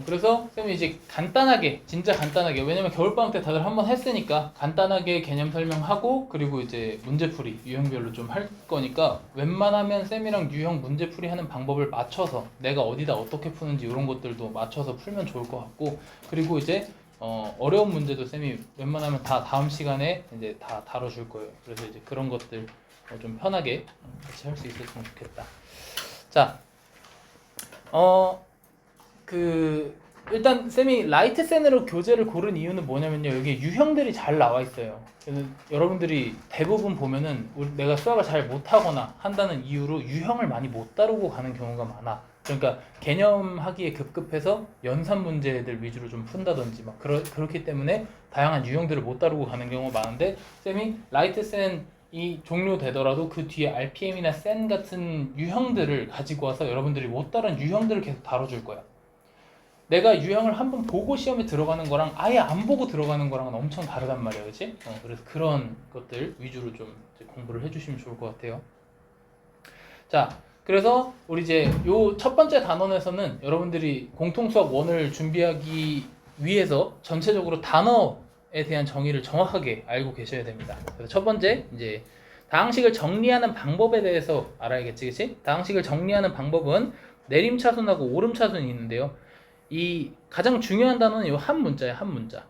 그래서 쌤이 이제 간단하게, 진짜 간단하게, 왜냐면 겨울방학 때 다들 한번 했으니까 간단하게 개념 설명하고, 그리고 이제 문제풀이 유형별로 좀 할 거니까 웬만하면 쌤이랑 유형 문제풀이 하는 방법을 맞춰서 내가 어디다 어떻게 푸는지 이런 것들도 맞춰서 풀면 좋을 것 같고, 그리고 이제 어려운 문제도 쌤이 웬만하면 다 다음 시간에 이제 다 다뤄줄 거예요. 그래서 이제 그런 것들 좀 편하게 같이 할 수 있었으면 좋겠다. 자, 일단 쌤이 라이트 샌으로 교재를 고른 이유는 뭐냐면요, 여기 유형들이 잘 나와 있어요. 그래서 여러분들이 대부분 보면은 내가 수학을 잘 못하거나 한다는 이유로 유형을 많이 못 다루고 가는 경우가 많아. 그러니까 개념하기에 급급해서 연산 문제들 위주로 좀 푼다든지 막 그렇기 때문에 다양한 유형들을 못 다루고 가는 경우가 많은데, 쌤이 라이트 샌이 종료되더라도 그 뒤에 RPM이나 샌 같은 유형들을 가지고 와서 여러분들이 못 다룬 유형들을 계속 다뤄줄 거야. 내가 유형을 한번 보고 시험에 들어가는 거랑 아예 안 보고 들어가는 거랑은 엄청 다르단 말이야, 그렇지? 그래서 그런 것들 위주로 좀 이제 공부를 해주시면 좋을 것 같아요. 자, 그래서 우리 이제 요 첫 번째 단원에서는 여러분들이 공통수학 1을 준비하기 위해서 전체적으로 단어에 대한 정의를 정확하게 알고 계셔야 됩니다. 그래서 첫 번째, 이제 다항식을 정리하는 방법에 대해서 알아야겠지, 그치? 다항식을 정리하는 방법은 내림차순하고 오름차순이 있는데요. 이 가장 중요한 단어는 이 한 문자예요. 한 문자.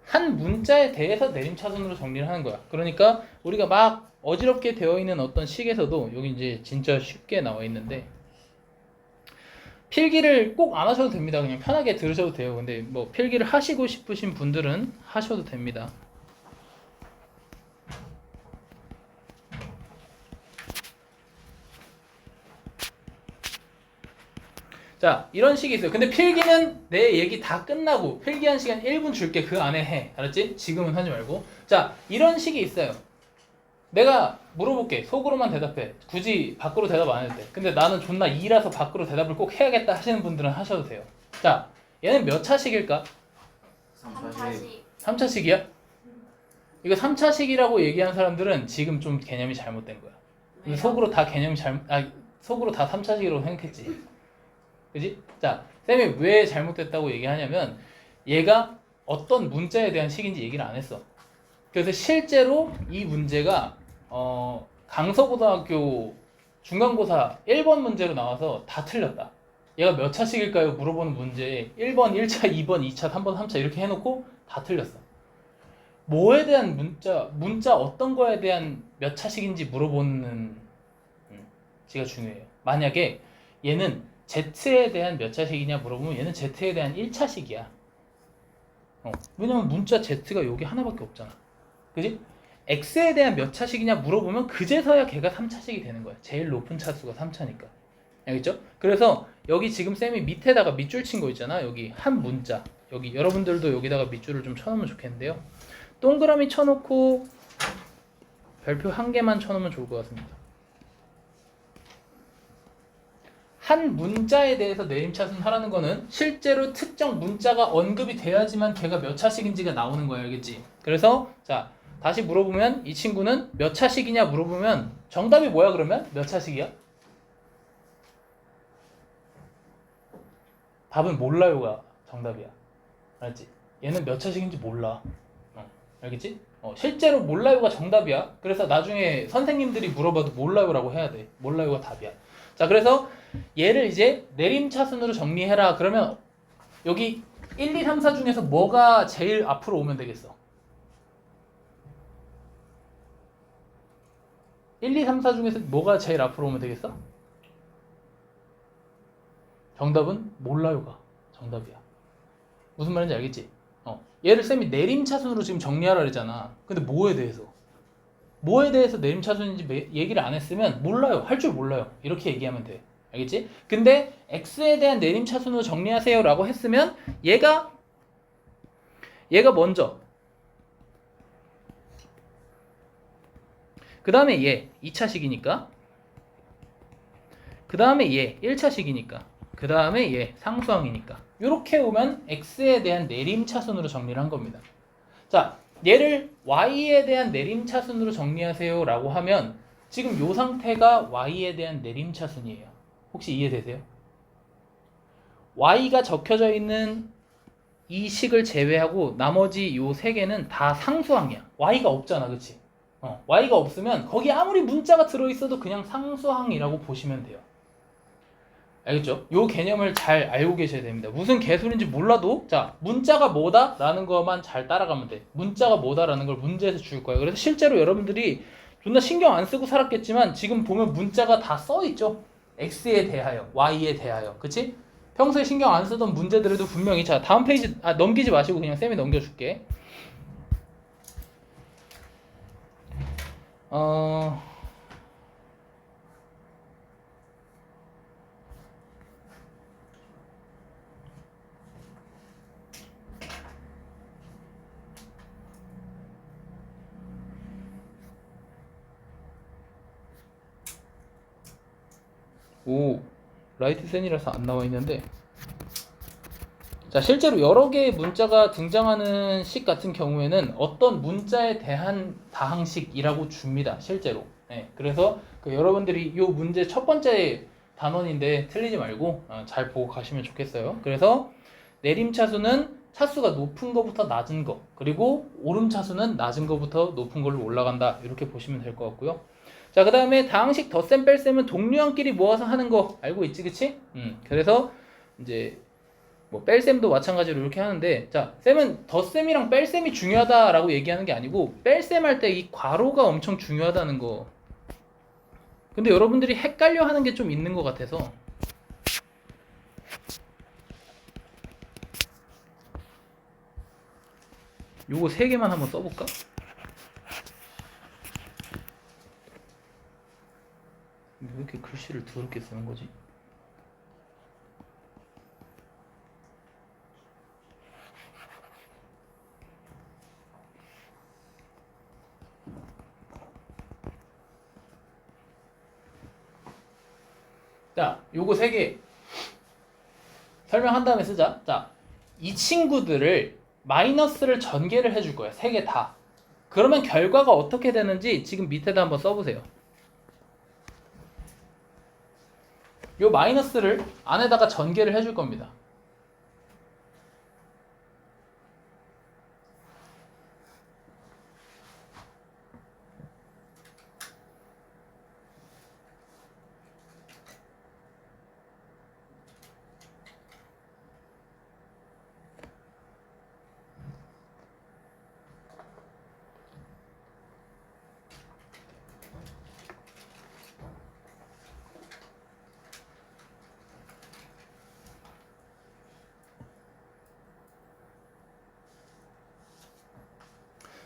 한 문자에 대해서 내림차순으로 정리를 하는 거야. 그러니까 우리가 막 어지럽게 되어 있는 어떤 식에서도 여기 이제 진짜 쉽게 나와 있는데, 필기를 꼭 안 하셔도 됩니다. 그냥 편하게 들으셔도 돼요. 근데 뭐 필기를 하시고 싶으신 분들은 하셔도 됩니다. 자, 이런 식이 있어요. 근데 필기는 내 얘기 다 끝나고 필기한 시간 1분 줄게. 그 안에 해. 알았지? 지금은 하지 말고. 자, 이런 식이 있어요. 내가 물어볼게. 속으로만 대답해. 굳이 밖으로 대답 안 해도 돼. 근데 나는 존나 이라서 밖으로 대답을 꼭 해야겠다 하시는 분들은 하셔도 돼요. 자, 얘는 몇 차식일까? 3차식. 3차식이야? 이거 3차식이라고 얘기한 사람들은 지금 좀 개념이 잘못된 거야. 근데 속으로 다 개념이 속으로 다 3차식이라고 생각했지. 그지? 자, 쌤이 왜 잘못됐다고 얘기하냐면 얘가 어떤 문자에 대한 식인지 얘기를 안 했어. 그래서 실제로 이 문제가 강서고등학교 중간고사 1번 문제로 나와서 다 틀렸다. 얘가 몇 차식일까요? 물어보는 문제에 1번 1차, 2번 2차, 3번 3차 이렇게 해놓고 다 틀렸어. 뭐에 대한 문자 어떤 거에 대한 몇 차식인지 물어보는 지가 중요해요. 만약에 얘는 Z에 대한 몇 차식이냐 물어보면 얘는 Z에 대한 1차식이야. 왜냐면 문자 Z가 여기 하나밖에 없잖아. 그지? X에 대한 몇 차식이냐 물어보면 그제서야 걔가 3차식이 되는 거야. 제일 높은 차수가 3차니까. 알겠죠? 그래서 여기 지금 쌤이 밑에다가 밑줄 친 거 있잖아. 여기 한 문자. 여기 여러분들도 여기다가 밑줄을 좀 쳐놓으면 좋겠는데요. 동그라미 쳐놓고 별표 한 개만 쳐놓으면 좋을 것 같습니다. 한 문자에 대해서 내림차순 하라는 거는 실제로 특정 문자가 언급이 돼야지만 걔가 몇 차식인지가 나오는 거야. 알겠지? 그래서 자, 다시 물어보면 이 친구는 몇 차식이냐 물어보면 정답이 뭐야 그러면? 몇 차식이야? 답은 몰라요가 정답이야. 알았지? 얘는 몇 차식인지 몰라. 알겠지? 실제로 몰라요가 정답이야. 그래서 나중에 선생님들이 물어봐도 몰라요라고 해야 돼. 몰라요가 답이야. 자, 그래서 얘를 이제 내림차순으로 정리해라. 그러면 여기 1, 2, 3, 4 중에서 뭐가 제일 앞으로 오면 되겠어? 1, 2, 3, 4 중에서 뭐가 제일 앞으로 오면 되겠어? 정답은 몰라요가 정답이야. 무슨 말인지 알겠지? 얘를 쌤이 내림차순으로 지금 정리하라 그랬잖아. 근데 뭐에 대해서? 뭐에 대해서 내림차순인지 얘기를 안 했으면 몰라요. 할 줄 몰라요. 이렇게 얘기하면 돼. 알겠지? 근데 X에 대한 내림차순으로 정리하세요 라고 했으면 얘가 먼저, 그 다음에 얘 2차식이니까, 그 다음에 얘 1차식이니까, 그 다음에 얘 상수항이니까 이렇게 오면 X에 대한 내림차순으로 정리를 한 겁니다. 자, 얘를 Y에 대한 내림차순으로 정리하세요 라고 하면 지금 이 상태가 Y에 대한 내림차순이에요. 혹시 이해되세요? y가 적혀져 있는 이 식을 제외하고 나머지 요 세 개는 다 상수항이야. y가 없잖아, 그치? y가 없으면 거기 아무리 문자가 들어있어도 그냥 상수항이라고 보시면 돼요. 알겠죠? 요 개념을 잘 알고 계셔야 됩니다. 무슨 개소리인지 몰라도 자, 문자가 뭐다? 라는 것만 잘 따라가면 돼. 문자가 뭐다? 라는 걸 문제에서 줄 거예요. 그래서 실제로 여러분들이 존나 신경 안 쓰고 살았겠지만 지금 보면 문자가 다 써있죠? x에 대하여, y에 대하여. 그치? 평소에 신경 안 쓰던 문제들에도 분명히 자, 다음 페이지 넘기지 마시고 그냥 쌤이 넘겨줄게. 오, 라이트 센이라서 안 나와 있는데 자, 실제로 여러 개의 문자가 등장하는 식 같은 경우에는 어떤 문자에 대한 다항식이라고 줍니다. 실제로. 네, 그래서 여러분들이 이 문제 첫 번째 단원인데 틀리지 말고 잘 보고 가시면 좋겠어요. 그래서 내림차수는 차수가 높은 것부터 낮은 거, 그리고 오름차수는 낮은 것부터 높은 걸로 올라간다. 이렇게 보시면 될 것 같고요. 자, 그 다음에 다항식 덧셈 뺄셈은 동류항끼리 모아서 하는 거 알고 있지, 그치? 그래서 이제 뭐 뺄셈도 마찬가지로 이렇게 하는데, 자, 쌤은 덧셈이랑 뺄셈이 중요하다라고 얘기하는 게 아니고 뺄셈 할 때 이 괄호가 엄청 중요하다는 거. 근데 여러분들이 헷갈려 하는 게 좀 있는 것 같아서 요거 세 개만 한번 써볼까? 왜 이렇게 글씨를 더럽게 쓰는 거지? 자, 요거 세 개 설명한 다음에 쓰자. 자, 이 친구들을 마이너스를 전개를 해줄 거야. 세 개 다. 그러면 결과가 어떻게 되는지 지금 밑에다 한번 써보세요. 요 마이너스를 안에다가 전개를 해줄 겁니다.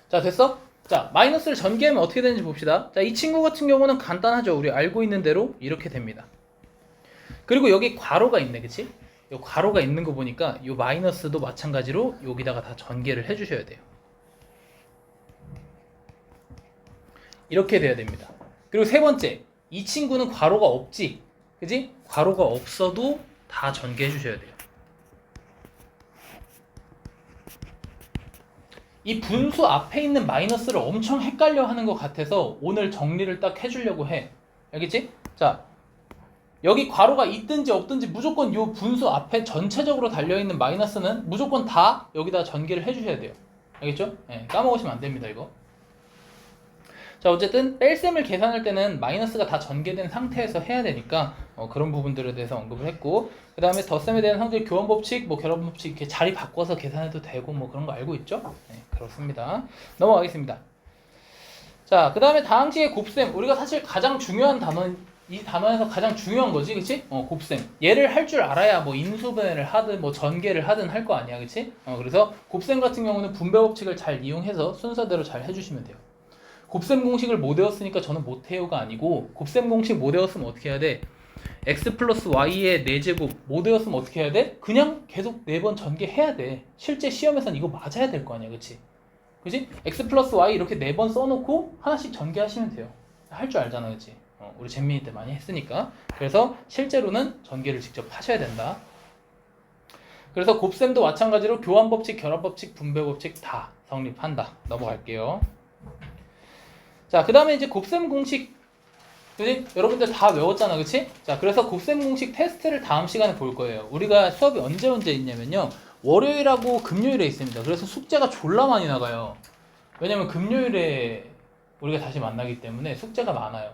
자, 됐어? 자, 마이너스를 전개하면 어떻게 되는지 봅시다. 자, 이 친구 같은 경우는 간단하죠. 우리 알고 있는 대로 이렇게 됩니다. 그리고 여기 괄호가 있네, 그치? 요 괄호가 있는 거 보니까 요 마이너스도 마찬가지로 여기다가 다 전개를 해주셔야 돼요. 이렇게 돼야 됩니다. 그리고 세 번째, 이 친구는 괄호가 없지, 그치? 괄호가 없어도 다 전개해 주셔야 돼요. 이 분수 앞에 있는 마이너스를 엄청 헷갈려 하는 것 같아서 오늘 정리를 딱 해주려고 해. 알겠지? 자, 여기 괄호가 있든지 없든지 무조건 이 분수 앞에 전체적으로 달려있는 마이너스는 무조건 다 여기다 전개를 해주셔야 돼요. 알겠죠? 네, 까먹으시면 안 됩니다, 이거. 자, 어쨌든 뺄셈을 계산할 때는 마이너스가 다 전개된 상태에서 해야 되니까 그런 부분들에 대해서 언급을 했고, 그 다음에 덧셈에 대한 성질 교환 법칙, 뭐 결합 법칙 이렇게 자리 바꿔서 계산해도 되고 뭐 그런 거 알고 있죠? 네, 그렇습니다. 넘어가겠습니다. 자, 그 다음에 다항식의 곱셈. 우리가 사실 가장 중요한 이 단원에서 가장 중요한 거지, 그치? 곱셈. 얘를 할 줄 알아야 뭐 인수분해를 하든 뭐 전개를 하든 할 거 아니야, 그치? 그래서 곱셈 같은 경우는 분배 법칙을 잘 이용해서 순서대로 잘 해주시면 돼요. 곱셈 공식을 못 외웠으니까 저는 못해요가 아니고, 곱셈 공식 못 외웠으면 어떻게 해야 돼? x 플러스 y의 4제곱 못 외웠으면 어떻게 해야 돼? 그냥 계속 4번 전개해야 돼. 실제 시험에선 이거 맞아야 될 거 아니야, 그치? 그치? x 플러스 y 이렇게 4번 써놓고 하나씩 전개하시면 돼요. 할 줄 알잖아, 그치? 우리 잼민이 때 많이 했으니까. 그래서 실제로는 전개를 직접 하셔야 된다. 그래서 곱셈도 마찬가지로 교환법칙, 결합법칙, 분배법칙 다 성립한다. 넘어갈게요. 자, 그 다음에 이제 곱셈 공식 그지? 여러분들 다 외웠잖아, 그치? 자, 그래서 곱셈 공식 테스트를 다음 시간에 볼 거예요. 우리가 수업이 언제 있냐면요. 월요일하고 금요일에 있습니다. 그래서 숙제가 졸라 많이 나가요. 왜냐면 금요일에 우리가 다시 만나기 때문에 숙제가 많아요.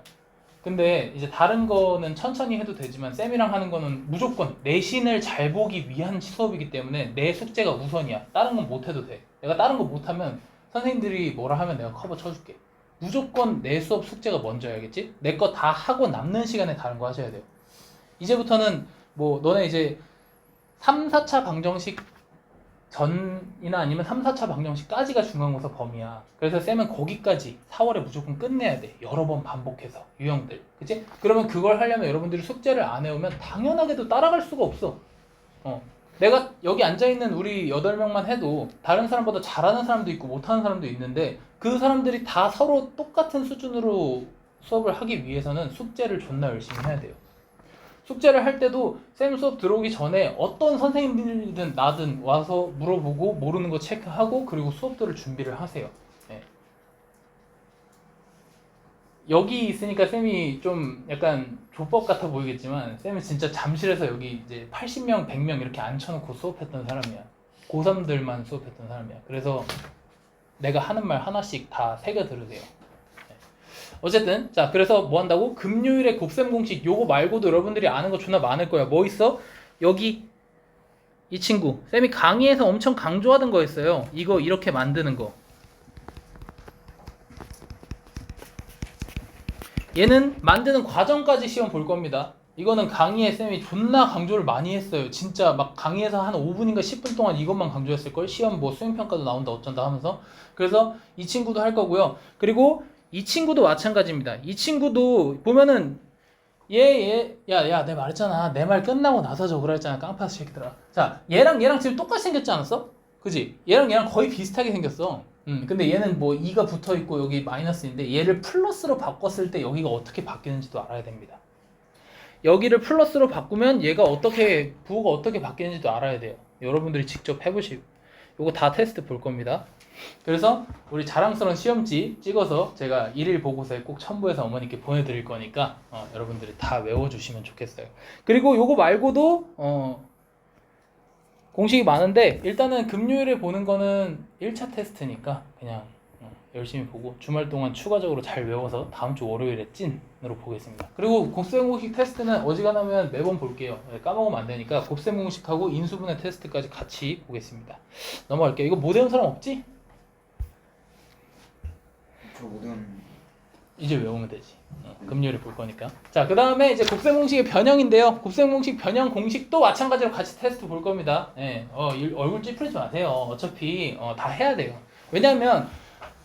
근데 이제 다른 거는 천천히 해도 되지만 쌤이랑 하는 거는 무조건 내신을 잘 보기 위한 수업이기 때문에 내 숙제가 우선이야. 다른 건 못 해도 돼. 내가 다른 거 못 하면 선생님들이 뭐라 하면 내가 커버 쳐줄게. 무조건 내 수업 숙제가 먼저야, 알겠지? 내 거 다 하고 남는 시간에 다른 거 하셔야 돼요. 이제부터는 뭐 너네 이제 3, 4차 방정식 전이나 아니면 3, 4차 방정식까지가 중간고사 범위야. 그래서 쌤은 거기까지 4월에 무조건 끝내야 돼. 여러 번 반복해서 유형들. 그치? 그러면 그걸 하려면 여러분들이 숙제를 안 해오면 당연하게도 따라갈 수가 없어. 내가 여기 앉아있는 우리 8명만 해도 다른 사람보다 잘하는 사람도 있고 못하는 사람도 있는데 그 사람들이 다 서로 똑같은 수준으로 수업을 하기 위해서는 숙제를 존나 열심히 해야 돼요. 숙제를 할 때도 쌤 수업 들어오기 전에 어떤 선생님들이든 나든 와서 물어보고 모르는 거 체크하고 그리고 수업들을 준비를 하세요. 네. 여기 있으니까 쌤이 좀 약간 조법 같아 보이겠지만 쌤은 진짜 잠실에서 여기 이제 80명, 100명 이렇게 앉혀놓고 수업했던 사람이야. 고3들만 수업했던 사람이야. 그래서 내가 하는 말 하나씩 다 새겨 들으세요. 어쨌든 자 그래서 뭐 한다고? 금요일에 곱셈 공식 요거 말고도 여러분들이 아는 거 존나 많을 거야. 뭐 있어? 여기 이 친구 쌤이 강의에서 엄청 강조하던 거 있어요. 이거 이렇게 만드는 거. 얘는 만드는 과정까지 시험 볼 겁니다. 이거는 강의에 쌤이 존나 강조를 많이 했어요. 진짜 막 강의에서 한 5분인가 10분 동안 이것만 강조했을걸. 시험 뭐 수행평가도 나온다 어쩐다 하면서. 그래서 이 친구도 할 거고요. 그리고 이 친구도 마찬가지입니다. 이 친구도 보면은 야, 내가 말했잖아. 내 말 끝나고 나서 적으라 했잖아. 깡파스 새끼들아. 자, 얘랑 지금 똑같이 생겼지 않았어? 그지? 얘랑 거의 비슷하게 생겼어. 근데 얘는 뭐 2가 붙어 있고 여기 마이너스인데 얘를 플러스로 바꿨을 때 여기가 어떻게 바뀌는지도 알아야 됩니다. 여기를 플러스로 바꾸면 얘가 어떻게 부호가 어떻게 바뀌는지도 알아야 돼요. 여러분들이 직접 해보시고 요거 다 테스트 볼 겁니다. 그래서 우리 자랑스러운 시험지 찍어서 제가 일일 보고서에 꼭 첨부해서 어머니께 보내드릴 거니까 여러분들이 다 외워주시면 좋겠어요. 그리고 요거 말고도 공식이 많은데 일단은 금요일에 보는 거는 1차 테스트니까 그냥 열심히 보고 주말 동안 추가적으로 잘 외워서 다음 주 월요일에 찐으로 보겠습니다. 그리고 곱셈 공식 테스트는 어지간하면 매번 볼게요. 까먹으면 안 되니까 곱셈 공식하고 인수분해 테스트까지 같이 보겠습니다. 넘어갈게요. 이거 못 외운 사람 없지? 저 모든 이제 외우면 되지. 금요일에 볼 거니까. 자, 그 다음에 이제 곱셈 공식의 변형인데요. 곱셈 공식 변형 공식도 마찬가지로 같이 테스트 볼 겁니다. 예, 얼굴 찌푸리지 마세요. 어차피 다 해야 돼요. 왜냐면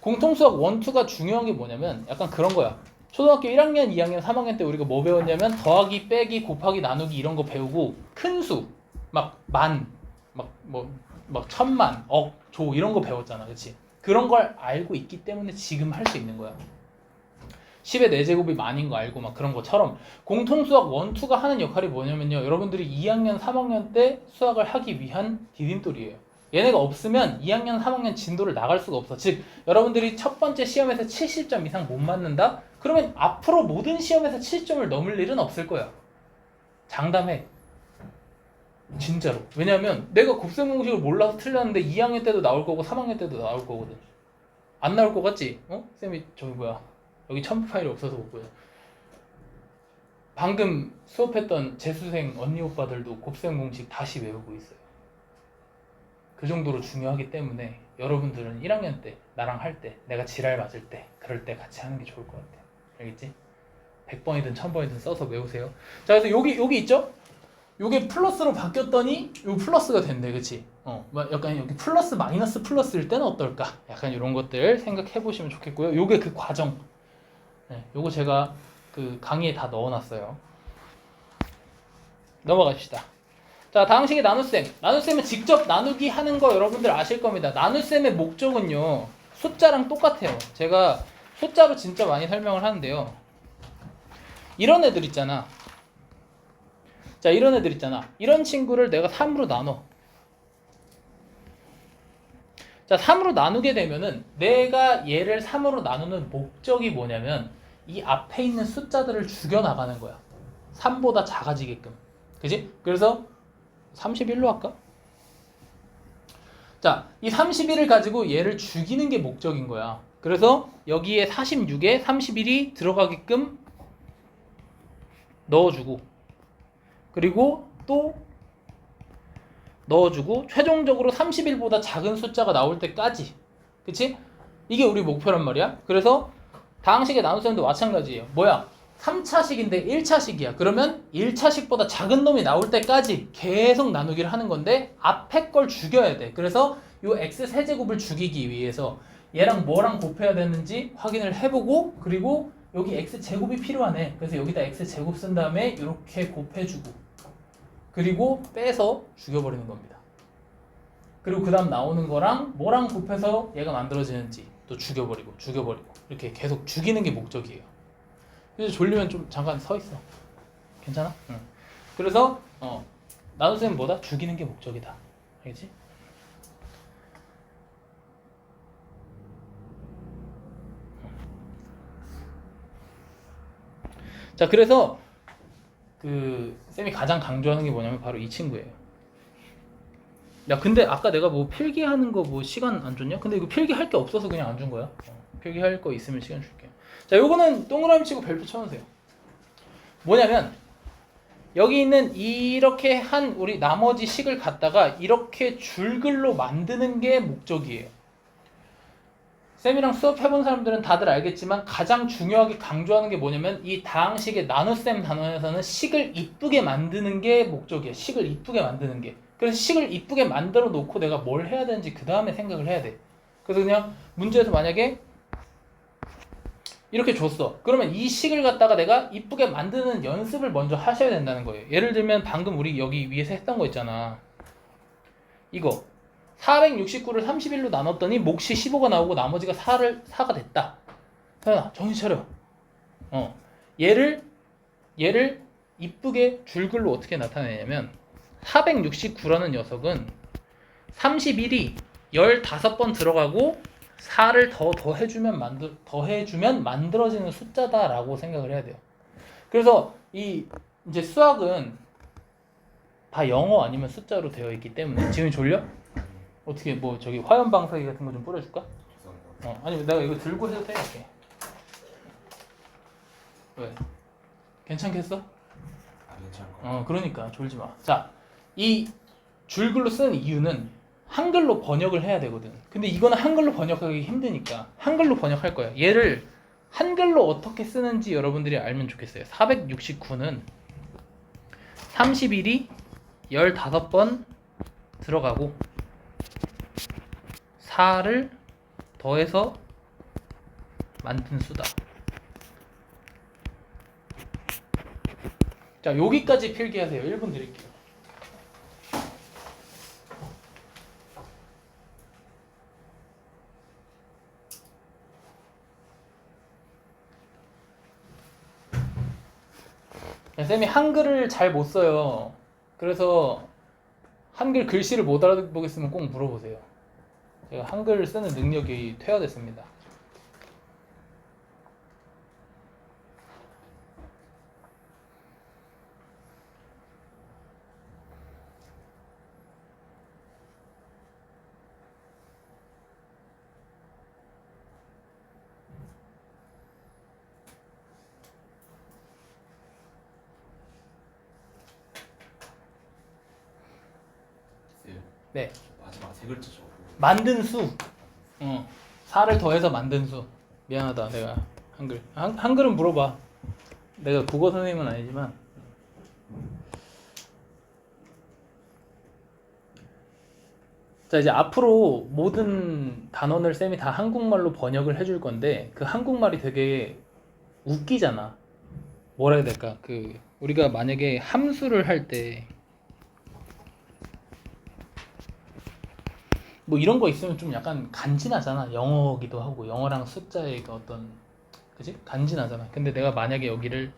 공통수학 1, 2가 중요한 게 뭐냐면 약간 그런 거야. 초등학교 1학년, 2학년, 3학년 때 우리가 뭐 배웠냐면 더하기, 빼기, 곱하기, 나누기 이런 거 배우고 큰 수, 막 만, 막 천만, 억, 조 이런 거 배웠잖아. 그치? 그런 걸 알고 있기 때문에 지금 할 수 있는 거야. 10의 4제곱이 만인 거 알고 막 그런 것처럼 공통수학 1, 2가 하는 역할이 뭐냐면요. 여러분들이 2학년, 3학년 때 수학을 하기 위한 디딤돌이에요. 얘네가 없으면 2학년, 3학년 진도를 나갈 수가 없어. 즉 여러분들이 첫 번째 시험에서 70점 이상 못 맞는다? 그러면 앞으로 모든 시험에서 70점을 넘을 일은 없을 거야. 장담해. 진짜로. 왜냐면 내가 곱셈 공식을 몰라서 틀렸는데 2학년 때도 나올 거고 3학년 때도 나올 거거든. 안 나올 거 같지? 쌤이 저기 뭐야 여기 첨부 파일이 없어서 못 보여. 방금 수업했던 재수생 언니 오빠들도 곱셈 공식 다시 외우고 있어요. 그 정도로 중요하기 때문에 여러분들은 1학년 때 나랑 할 때 내가 지랄 맞을 때 그럴 때 같이 하는 게 좋을 것 같아요. 알겠지? 100번이든 1000번이든 써서 외우세요. 자, 그래서 여기 있죠? 요게 플러스로 바뀌었더니 요 플러스가 된대. 그치? 약간 여기 플러스 마이너스 플러스일 때는 어떨까? 약간 이런 것들 생각해 보시면 좋겠고요. 요게 그 과정. 네, 요거 제가 그 강의에 다 넣어놨어요. 넘어갑시다. 자, 다음 시기 나눗셈. 나눗셈은 직접 나누기 하는 거 여러분들 아실 겁니다. 나눗셈의 목적은요. 숫자랑 똑같아요. 제가 숫자로 진짜 많이 설명을 하는데요. 이런 애들 있잖아. 자, 이런 애들 있잖아. 이런 친구를 내가 3으로 나눠. 자, 3으로 나누게 되면은 내가 얘를 3으로 나누는 목적이 뭐냐면 이 앞에 있는 숫자들을 죽여나가는 거야. 3보다 작아지게끔. 그지? 그래서 31로 할까? 자, 이 31을 가지고 얘를 죽이는 게 목적인 거야. 그래서 여기에 46에 31이 들어가게끔 넣어주고, 그리고 또 넣어주고, 최종적으로 31보다 작은 숫자가 나올 때까지. 그치? 이게 우리 목표란 말이야. 그래서 다항식의 나눗셈도 마찬가지예요. 뭐야? 3차식인데 1차식이야. 그러면 1차식보다 작은 놈이 나올 때까지 계속 나누기를 하는 건데 앞에 걸 죽여야 돼. 그래서 이 x 세제곱을 죽이기 위해서 얘랑 뭐랑 곱해야 되는지 확인을 해보고, 그리고 여기 x 제곱이 필요하네. 그래서 여기다 x 제곱 쓴 다음에 이렇게 곱해주고, 그리고 빼서 죽여버리는 겁니다. 그리고 그 다음 나오는 거랑 뭐랑 곱해서 얘가 만들어지는지 또 죽여버리고 이렇게 계속 죽이는 게 목적이에요. 그래서 졸리면 좀 잠깐 서 있어. 괜찮아? 응. 그래서 나눗셈은 뭐다? 죽이는 게 목적이다. 알겠지? 자, 그래서 그 쌤이 가장 강조하는 게 뭐냐면 바로 이 친구예요. 야, 근데 아까 내가 뭐 필기하는 거 뭐 시간 안 줬냐? 근데 이거 필기할 게 없어서 그냥 안 준 거야. 필기할 거 있으면 시간 줄게요. 자, 요거는 동그라미 치고 별표 쳐놓으세요. 뭐냐면 여기 있는 이렇게 한 우리 나머지 식을 갖다가 이렇게 줄글로 만드는 게 목적이에요. 쌤이랑 수업해본 사람들은 다들 알겠지만 가장 중요하게 강조하는 게 뭐냐면 이 다항식의 나눗셈 단원에서는 식을 이쁘게 만드는 게 목적이에요. 식을 이쁘게 만드는 게. 그래서 식을 이쁘게 만들어 놓고 내가 뭘 해야 되는지 그 다음에 생각을 해야 돼. 그래서 그냥 문제에서 만약에 이렇게 줬어. 그러면 이 식을 갖다가 내가 이쁘게 만드는 연습을 먼저 하셔야 된다는 거예요. 예를 들면 방금 우리 여기 위에서 했던 거 있잖아. 이거 469를 31로 나눴더니 몫이 15가 나오고 나머지가 4가 됐다. 서연아, 정신 차려. 얘를 이쁘게 줄글로 어떻게 나타내냐면 469라는 녀석은 31이 15번 들어가고 4를 더해주면 만들어지는 숫자다라고 생각을 해야 돼요. 그래서 이제 수학은 다 영어 아니면 숫자로 되어 있기 때문에. 지금 졸려? 어떻게 뭐 저기 화염 방사기 같은 거 좀 뿌려줄까? 아니 내가 이거 들고 해도 돼? 이렇게. 왜? 괜찮겠어? 괜찮을 그러니까 졸지 마. 자, 이 줄글로 쓰는 이유는 한글로 번역을 해야 되거든. 근데 이거는 한글로 번역하기 힘드니까 한글로 번역할 거야. 얘를 한글로 어떻게 쓰는지 여러분들이 알면 좋겠어요. 469는 31이 15번 들어가고 4를 더해서 만든 수다. 자, 여기까지 필기하세요. 1분 드릴게요. 쌤이 한글을 잘 못 써요. 그래서 한글 글씨를 못 알아보겠으면 꼭 물어보세요. 제가 한글 쓰는 능력이 퇴화됐습니다. 네. 마지막 세 글자 적고 만든 수. 4를 더해서 만든 수. 미안하다. 내가 한글은 물어봐. 내가 국어 선생님은 아니지만. 자, 이제 앞으로 모든 단원을 쌤이 다 한국말로 번역을 해줄 건데 그 한국말이 되게 웃기잖아. 뭐라 해야 될까? 우리가 만약에 함수를 할 때 뭐 이런 거 있으면 좀 약간 간지나잖아. 영어기도 하고 영어랑 숫자의 그 어떤, 그지? 간지나잖아. 근데 내가 만약에 여기를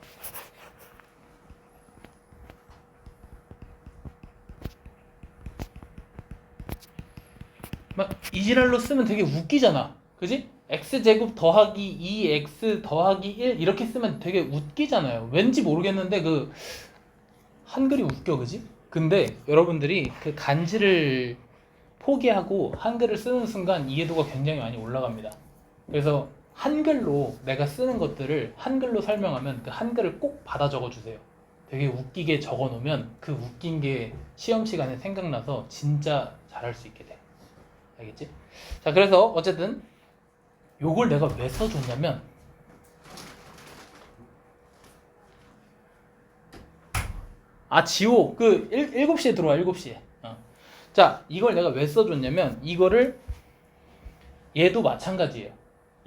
막 이지랄로 쓰면 되게 웃기잖아. 그지? x제곱 더하기 2x 더하기 1 이렇게 쓰면 되게 웃기잖아요. 왠지 모르겠는데 그 한글이 웃겨, 그지? 근데 여러분들이 그 간지를 포기하고 한글을 쓰는 순간 이해도가 굉장히 많이 올라갑니다. 그래서 한글로 내가 쓰는 것들을 한글로 설명하면 그 한글을 꼭 받아 적어 주세요. 되게 웃기게 적어 놓으면 그 웃긴 게 시험 시간에 생각나서 진짜 잘할 수 있게 돼. 알겠지? 자, 그래서 어쨌든 요걸 내가 왜 써줬냐면 지호 7시에 들어와. 7시에. 자, 이걸 내가 왜 써줬냐면 이거를 얘도 마찬가지예요.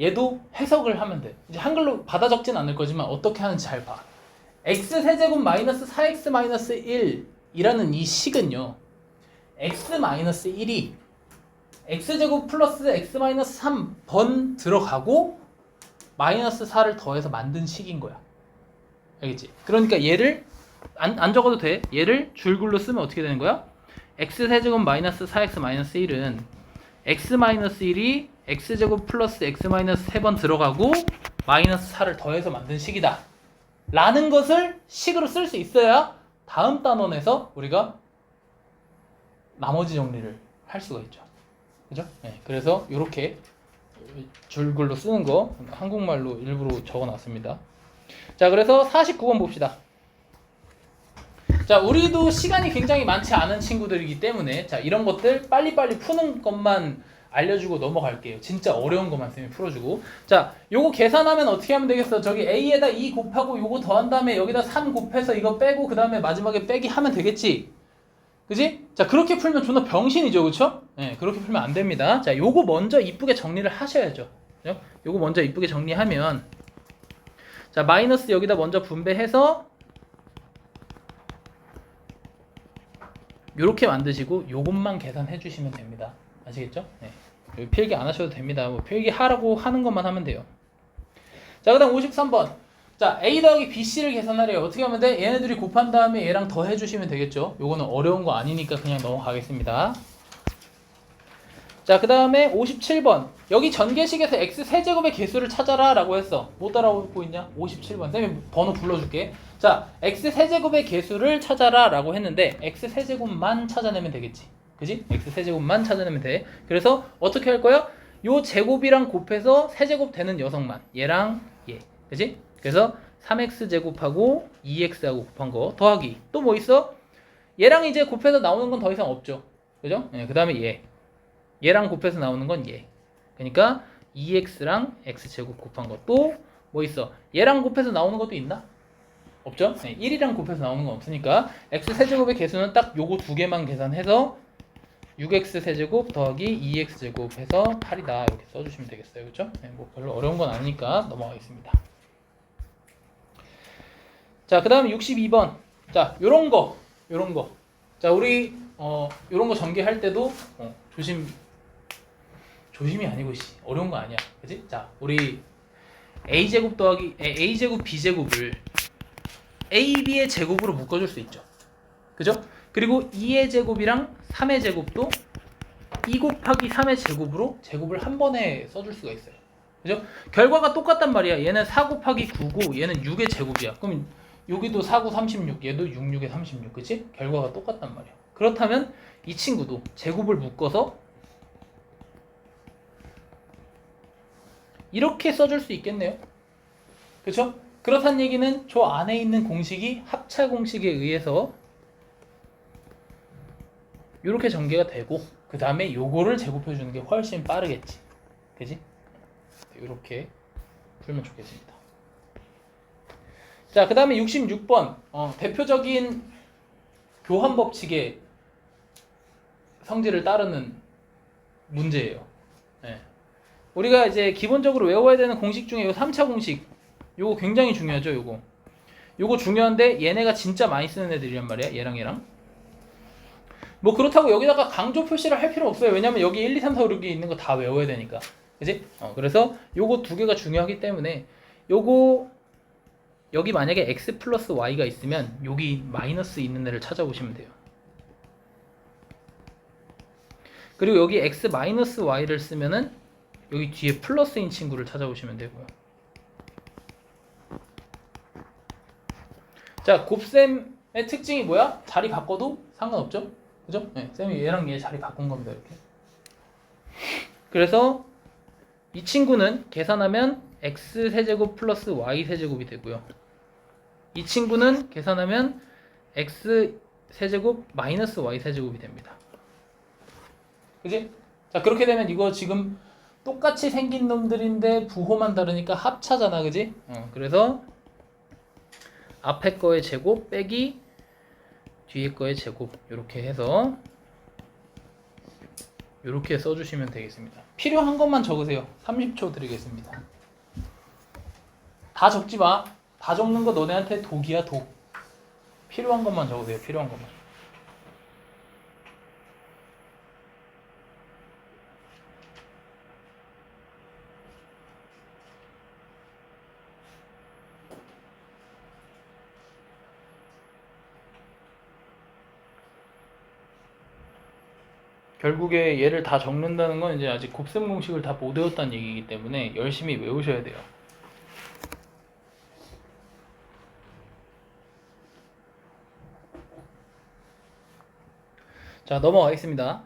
얘도 해석을 하면 돼. 이제 한글로 받아 적진 않을 거지만 어떻게 하는지 잘 봐. x 세제곱 마이너스 4x 마이너스 1이라는 이 식은요, x 마이너스 1이 x제곱 플러스 x 마이너스 3번 들어가고 마이너스 4를 더해서 만든 식인 거야. 알겠지? 그러니까 얘를 안 적어도 돼. 얘를 줄글로 쓰면 어떻게 되는 거야? x 세제곱 마이너스 4x 마이너스 1은 x 마이너스 1이 x제곱 플러스 x 마이너스 3번 들어가고 마이너스 4를 더해서 만든 식이다 라는 것을 식으로 쓸 수 있어야 다음 단원에서 우리가 나머지 정리를 할 수가 있죠. 그죠? 네, 그래서 이렇게 줄글로 쓰는 거 한국말로 일부러 적어놨습니다. 자, 그래서 49번 봅시다. 자, 우리도 시간이 굉장히 많지 않은 친구들이기 때문에 자, 이런 것들 빨리빨리 푸는 것만 알려주고 넘어갈게요. 진짜 어려운 것만 쌤이 풀어주고. 자, 요거 계산하면 어떻게 하면 되겠어? 저기 A에다 2 곱하고 요거 더한 다음에 여기다 3 곱해서 이거 빼고 그 다음에 마지막에 빼기 하면 되겠지? 그지? 자, 그렇게 풀면 존나 병신이죠, 그쵸? 네, 그렇게 풀면 안 됩니다. 자, 요거 먼저 이쁘게 정리를 하셔야죠. 그죠? 요거 먼저 이쁘게 정리하면 자, 마이너스 여기다 먼저 분배해서 요렇게 만드시고 요것만 계산해 주시면 됩니다. 아시겠죠? 네. 필기 안 하셔도 됩니다. 뭐 필기 하라고 하는 것만 하면 돼요. 자, 그 다음 53번. 자, A 더하기 BC를 계산하래요. 어떻게 하면 돼? 얘네들이 곱한 다음에 얘랑 더 해주시면 되겠죠. 요거는 어려운 거 아니니까 그냥 넘어가겠습니다. 자, 그 다음에 57번. 여기 전개식에서 x 세제곱의 개수를 찾아라 라고 했어. 뭐 따라오고 있냐? 57번. 쌤이 번호 불러줄게. 자, x 세제곱의 개수를 찾아라 라고 했는데 x 세제곱만 찾아내면 되겠지. 그지? x 세제곱만 찾아내면 돼. 그래서 어떻게 할 거야? 요 제곱이랑 곱해서 세제곱 되는 녀석만. 얘랑 얘. 그지? 그래서 3x 제곱하고 2x하고 곱한 거 더하기. 또 뭐 있어? 얘랑 이제 곱해서 나오는 건 더 이상 없죠. 그죠? 네, 그 다음에 얘랑 곱해서 나오는 건 얘. 그러니까 2x랑 x제곱 곱한 거. 또 뭐 있어? 얘랑 곱해서 나오는 것도 있나? 없죠? 네, 1이랑 곱해서 나오는 건 없으니까 x 세제곱의 개수는 딱 요거 두 개만 계산해서 6x 세제곱 더하기 2x 제곱 해서 8이다 이렇게 써주시면 되겠어요. 그렇죠? 네, 뭐 별로 어려운 건 아니니까 넘어가겠습니다. 자, 그 다음에 62번. 자, 요런 거. 자, 우리 요런 거 전개할 때도 조심이 아니고 어려운 거 아니야. 그치? 자, 우리 a제곱 더하기 a제곱 b제곱을 ab의 제곱으로 묶어줄 수 있죠. 그죠? 그리고 2의 제곱이랑 3의 제곱도 2 곱하기 3의 제곱으로 제곱을 한 번에 써줄 수가 있어요. 그죠? 결과가 똑같단 말이야. 얘는 4 곱하기 9고 얘는 6의 제곱이야. 그럼 여기도 4, 9, 36, 얘도 6, 6에 36, 그치? 결과가 똑같단 말이야. 그렇다면 이 친구도 제곱을 묶어서 이렇게 써줄 수 있겠네요. 그쵸? 그렇다는 얘기는 저 안에 있는 공식이 합차 공식에 의해서 이렇게 전개가 되고 그 다음에 요거를 제곱해 주는 게 훨씬 빠르겠지. 그지? 이렇게 풀면 좋겠습니다. 자, 그 다음에 66번 대표적인 교환 법칙의 성질을 따르는 문제예요. 네. 우리가 이제 기본적으로 외워야 되는 공식 중에 요 3차 공식 요거 굉장히 중요하죠. 요거 중요한데 얘네가 진짜 많이 쓰는 애들이란 말이야. 얘랑 뭐 그렇다고 여기다가 강조 표시를 할 필요 없어요. 왜냐면 여기 1, 2, 3, 4, 5, 6이 있는 거 다 외워야 되니까. 그지? 그래서 요거 두 개가 중요하기 때문에 요거 여기 만약에 x 플러스 y가 있으면 여기 마이너스 있는 애를 찾아보시면 돼요. 그리고 여기 x 마이너스 y를 쓰면은 여기 뒤에 플러스인 친구를 찾아보시면 되고요. 자, 곱셈의 특징이 뭐야? 자리 바꿔도 상관없죠? 그죠? 네, 쌤이 얘랑 얘 자리 바꾼 겁니다. 이렇게. 그래서 이 친구는 계산하면 x세제곱 플러스 y세제곱이 되고요. 이 친구는 계산하면 x세제곱 마이너스 y세제곱이 됩니다. 그지? 자, 그렇게 되면 이거 지금 똑같이 생긴 놈들인데 부호만 다르니까 합차잖아. 그지? 그래서 앞에 거의 제곱 빼기 뒤에 거의 제곱 이렇게 해서 이렇게 써주시면 되겠습니다. 필요한 것만 적으세요. 30초 드리겠습니다. 다 적지 마. 다 적는 거 너네한테 독이야, 독. 필요한 것만 적으세요. 필요한 것만. 결국에 얘를 다 적는다는 건 이제 아직 곱셈 공식을 다 못 외웠다는 얘기이기 때문에 열심히 외우셔야 돼요. 자, 넘어가겠습니다.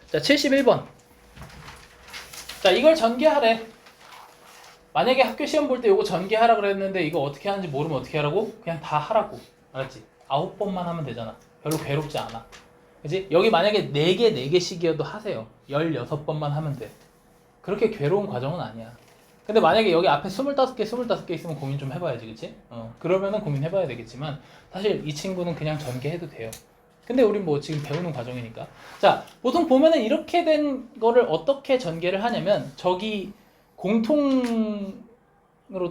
자, 71번. 자, 이걸 전개하래. 만약에 학교 시험 볼 때 이거 전개하라 그랬는데 이거 어떻게 하는지 모르면 어떻게 하라고? 그냥 다 하라고. 알았지? 9번만 하면 되잖아. 별로 괴롭지 않아. 그치? 여기 만약에 4개, 4개씩이어도 하세요. 16번만 하면 돼. 그렇게 괴로운 과정은 아니야. 근데 만약에 여기 앞에 25개, 25개 있으면 고민 좀 해봐야지, 그치? 그러면은 고민해봐야 되겠지만, 사실 이 친구는 그냥 전개해도 돼요. 근데 우린 뭐 지금 배우는 과정이니까. 자, 보통 보면은 이렇게 된 거를 어떻게 전개를 하냐면, 저기 공통으로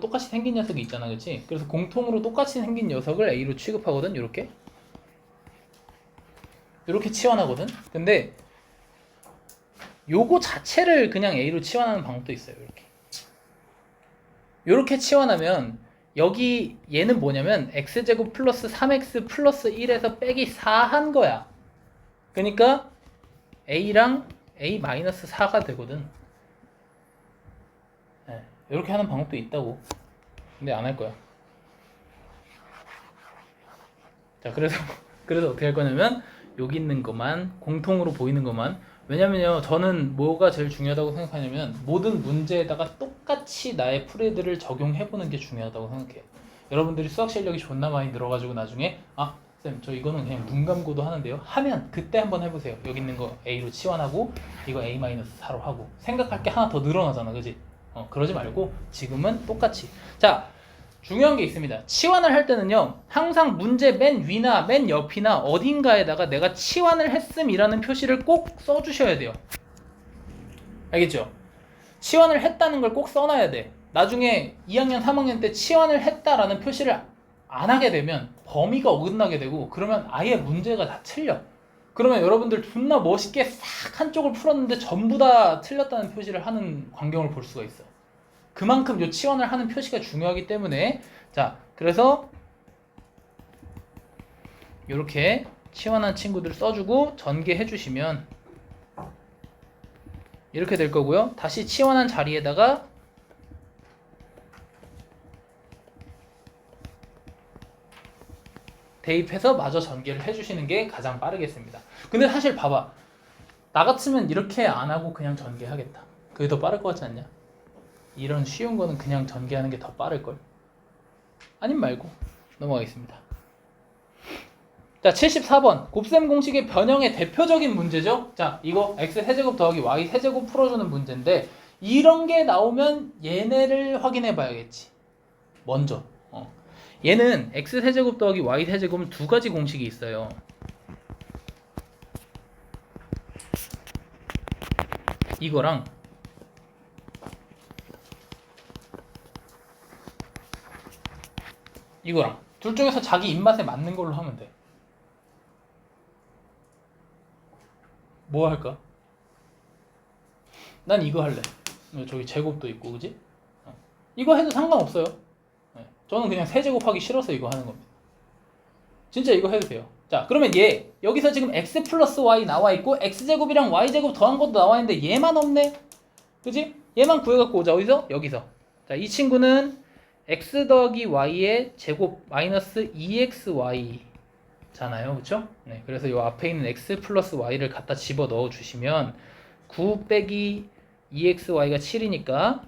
똑같이 생긴 녀석이 있잖아, 그치? 그래서 공통으로 똑같이 생긴 녀석을 A로 취급하거든, 이렇게. 이렇게 치환하거든. 근데 요거 자체를 그냥 A로 치환하는 방법도 있어요. 이렇게 치환하면 여기 얘는 뭐냐면 x제곱 플러스 3x 플러스 1에서 빼기 4 한 거야. 그러니까 A랑 A 마이너스 4가 되거든. 네, 이렇게 하는 방법도 있다고. 근데 안 할 거야. 자, 그래서 어떻게 할 거냐면 여기 있는 것만 공통으로 보이는 것만, 왜냐면요 저는 뭐가 제일 중요하다고 생각하냐면 모든 문제에다가 똑같이 나의 풀이들을 적용해보는 게 중요하다고 생각해요. 여러분들이 수학 실력이 존나 많이 늘어가지고 나중에 쌤 저 이거는 그냥 눈 감고도 하는데요 하면 그때 한번 해보세요. 여기 있는 거 A로 치환하고 이거 A-4로 하고 생각할 게 하나 더 늘어나잖아, 그지? 그러지 말고 지금은 똑같이. 자, 중요한 게 있습니다. 치환을 할 때는요 항상 문제 맨 위나 맨 옆이나 어딘가에다가 내가 치환을 했음이라는 표시를 꼭 써주셔야 돼요. 알겠죠? 치환을 했다는 걸 꼭 써놔야 돼. 나중에 2학년 3학년 때 치환을 했다라는 표시를 안 하게 되면 범위가 어긋나게 되고 그러면 아예 문제가 다 틀려. 그러면 여러분들 존나 멋있게 싹 한쪽을 풀었는데 전부 다 틀렸다는 표시를 하는 광경을 볼 수가 있어. 그만큼 요 치환을 하는 표시가 중요하기 때문에, 자, 그래서 이렇게 치환한 친구들 써주고 전개해 주시면 이렇게 될 거고요. 다시 치환한 자리에다가 대입해서 마저 전개를 해주시는 게 가장 빠르겠습니다. 근데 사실 봐봐, 나 같으면 이렇게 안 하고 그냥 전개하겠다. 그게 더 빠를 것 같지 않냐? 이런 쉬운 거는 그냥 전개하는 게 더 빠를걸. 아님 말고 넘어가겠습니다. 자, 74번 곱셈 공식의 변형의 대표적인 문제죠. 자, 이거 x세제곱 더하기 y세제곱 풀어주는 문제인데 이런 게 나오면 얘네를 확인해 봐야겠지. 먼저 얘는 x세제곱 더하기 y세제곱은 두 가지 공식이 있어요. 이거랑 이거랑 둘 중에서 자기 입맛에 맞는 걸로 하면 돼. 뭐 할까? 난 이거 할래. 저기 제곱도 있고, 그지? 이거 해도 상관없어요. 저는 그냥 세제곱 하기 싫어서 이거 하는 겁니다. 진짜 이거 해도 돼요. 자, 그러면 얘 여기서 지금 x 플러스 y 나와 있고 x제곱이랑 y제곱 더한 것도 나와 있는데 얘만 없네. 그지? 얘만 구해갖고 오자. 어디서? 여기서. 자, 이 친구는 x 더하기 y의 제곱 마이너스 2xy 잖아요. 그쵸? 네, 그래서 요 앞에 있는 x 플러스 y를 갖다 집어 넣어 주시면 9 빼기 2xy가 7이니까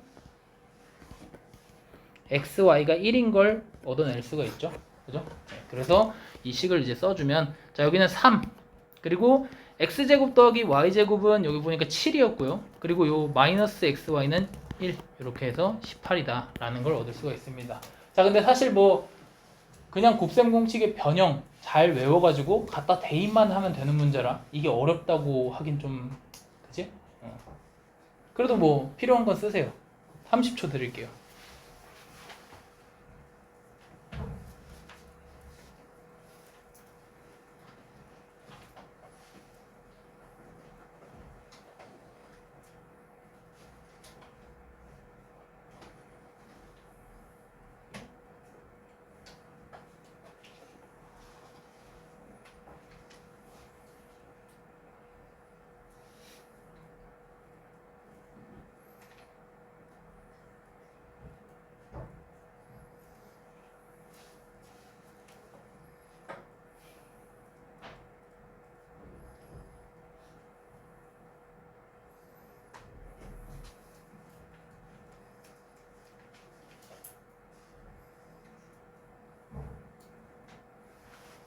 xy가 1인 걸 얻어낼 수가 있죠. 그죠? 네, 그래서 이 식을 이제 써주면, 자, 여기는 3, 그리고 x제곱 더하기 y제곱은 여기 보니까 7이었고요. 그리고 요 마이너스 xy는 1, 이렇게 해서 18이다 라는 걸 얻을 수가 있습니다. 자, 근데 사실 뭐 그냥 곱셈 공식의 변형 잘 외워가지고 갖다 대입만 하면 되는 문제라 이게 어렵다고 하긴 좀, 그치? 그래도 뭐 필요한 건 쓰세요. 30초 드릴게요.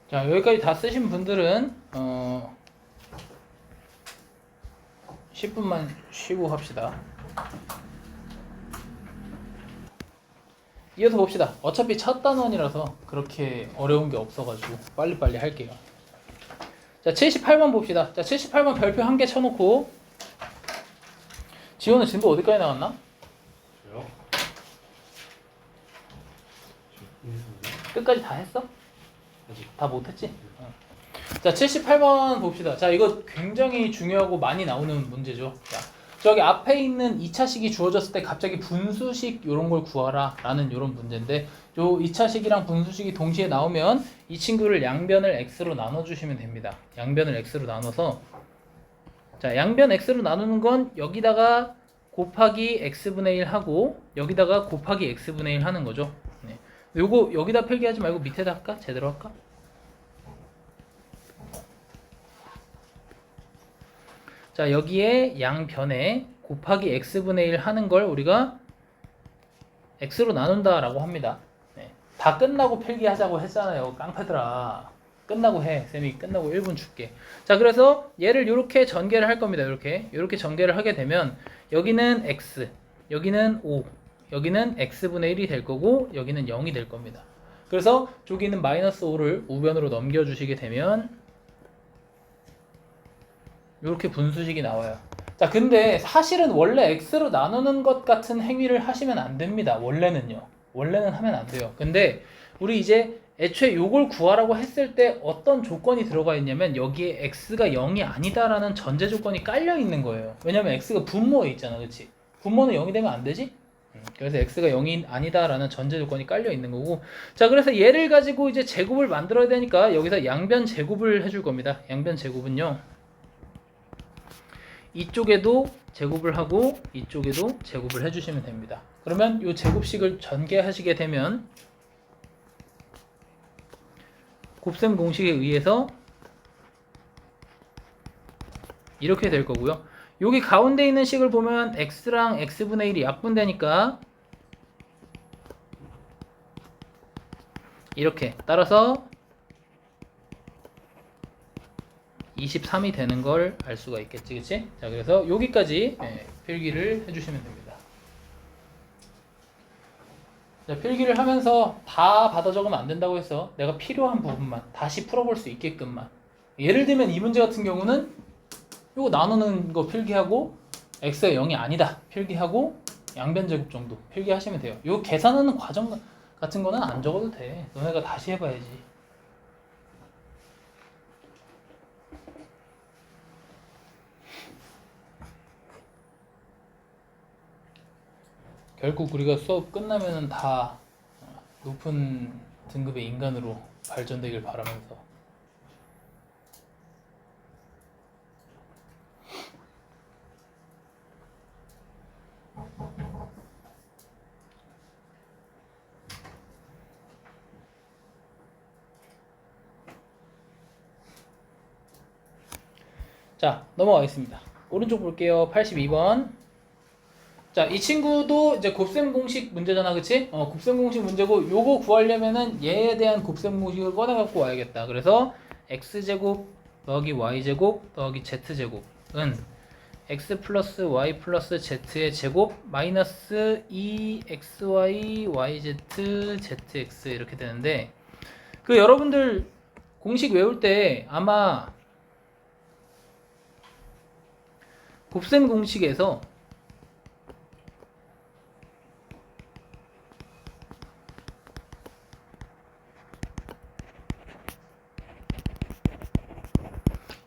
자, 여기까지 다 쓰신 분들은 10분만 쉬고 합시다. 이어서 봅시다. 어차피 첫 단원이라서 그렇게 어려운 게 없어가지고 빨리빨리 할게요. 자, 78번 봅시다. 자, 78번 별표 한 개 쳐놓고, 지원은 진도 어디까지 나갔나? 저요? 끝까지 다 했어? 아직. 다 못했지? 자, 78번 봅시다. 자, 이거 굉장히 중요하고 많이 나오는 문제죠. 자, 저기 앞에 있는 2차식이 주어졌을 때 갑자기 분수식 이런 걸 구하라 라는 이런 문제인데, 요 2차식이랑 분수식이 동시에 나오면 이 친구를 양변을 x로 나눠주시면 됩니다. 양변을 x로 나눠서, 자, 양변 x로 나누는 건 여기다가 곱하기 x분의 1 하고 여기다가 곱하기 x분의 1 하는 거죠. 네. 요거 여기다 필기하지 말고 밑에다 할까? 제대로 할까? 자, 여기에 양변에 곱하기 x분의 1 하는 걸 우리가 x로 나눈다 라고 합니다. 네. 다 끝나고 필기하자고 했잖아요. 깡패들아. 끝나고 해. 쌤이 끝나고 1분 줄게. 자, 그래서 얘를 이렇게 전개를 할 겁니다. 이렇게 전개를 하게 되면 여기는 x, 여기는 5, 여기는 x분의 1이 될 거고 여기는 0이 될 겁니다. 그래서 저기 있는 마이너스 5를 우변으로 넘겨주시게 되면 이렇게 분수식이 나와요. 자, 근데 사실은 원래 x로 나누는 것 같은 행위를 하시면 안 됩니다. 원래는 하면 안 돼요. 근데 우리 이제 애초에 요걸 구하라고 했을 때 어떤 조건이 들어가 있냐면 여기에 x가 0이 아니다라는 전제 조건이 깔려 있는 거예요. 왜냐면 x가 분모에 있잖아. 그치? 분모는 0이 되면 안 되지? 그래서 x가 0이 아니다라는 전제 조건이 깔려 있는 거고, 자, 그래서 얘를 가지고 이제 제곱을 만들어야 되니까 여기서 양변 제곱을 해줄 겁니다. 양변 제곱은요, 이쪽에도 제곱을 하고 이쪽에도 제곱을 해주시면 됩니다. 그러면 이 제곱식을 전개하시게 되면 곱셈 공식에 의해서 이렇게 될 거고요. 여기 가운데 있는 식을 보면 x랑 x분의 1이 약분되니까 이렇게, 따라서 23이 되는 걸 알 수가 있겠지, 그치? 자, 그래서 여기까지 필기를 해주시면 됩니다. 자, 필기를 하면서 다 받아 적으면 안 된다고 해서 내가 필요한 부분만 다시 풀어볼 수 있게끔만. 예를 들면 이 문제 같은 경우는 이거 나누는 거 필기하고 x가 0이 아니다 필기하고 양변제곱 정도 필기하시면 돼요. 이거 계산하는 과정 같은 거는 안 적어도 돼. 너네가 다시 해봐야지. 결국 우리가 수업 끝나면은 다 높은 등급의 인간으로 발전되길 바라면서 자, 넘어가겠습니다. 오른쪽 볼게요. 82번. 자, 이 친구도 이제 곱셈 공식 문제잖아, 그치? 곱셈 공식 문제고, 요거 구하려면은 얘에 대한 곱셈 공식을 꺼내갖고 와야겠다. 그래서 x제곱 더하기 y제곱 더하기 z제곱은 x 플러스 y 플러스 z의 제곱 마이너스 2xy yz zx 이렇게 되는데, 그 여러분들 공식 외울 때 아마 곱셈 공식에서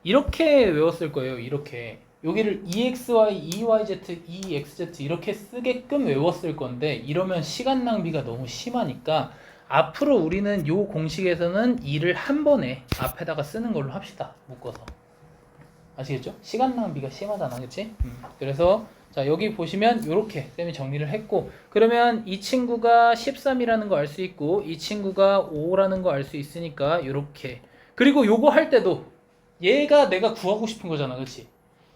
이렇게 외웠을 거예요. 이렇게 여기를 EXY, EYZ, EXZ 이렇게 쓰게끔 외웠을 건데, 이러면 시간 낭비가 너무 심하니까 앞으로 우리는 요 공식에서는 2를 한 번에 앞에다가 쓰는 걸로 합시다. 묶어서. 아시겠죠? 시간 낭비가 심하잖아, 그치? 그래서 자, 여기 보시면 요렇게 쌤이 정리를 했고, 그러면 이 친구가 13이라는 거 알 수 있고 이 친구가 5라는 거 알 수 있으니까 요렇게. 그리고 요거 할 때도 얘가 내가 구하고 싶은 거잖아, 그치?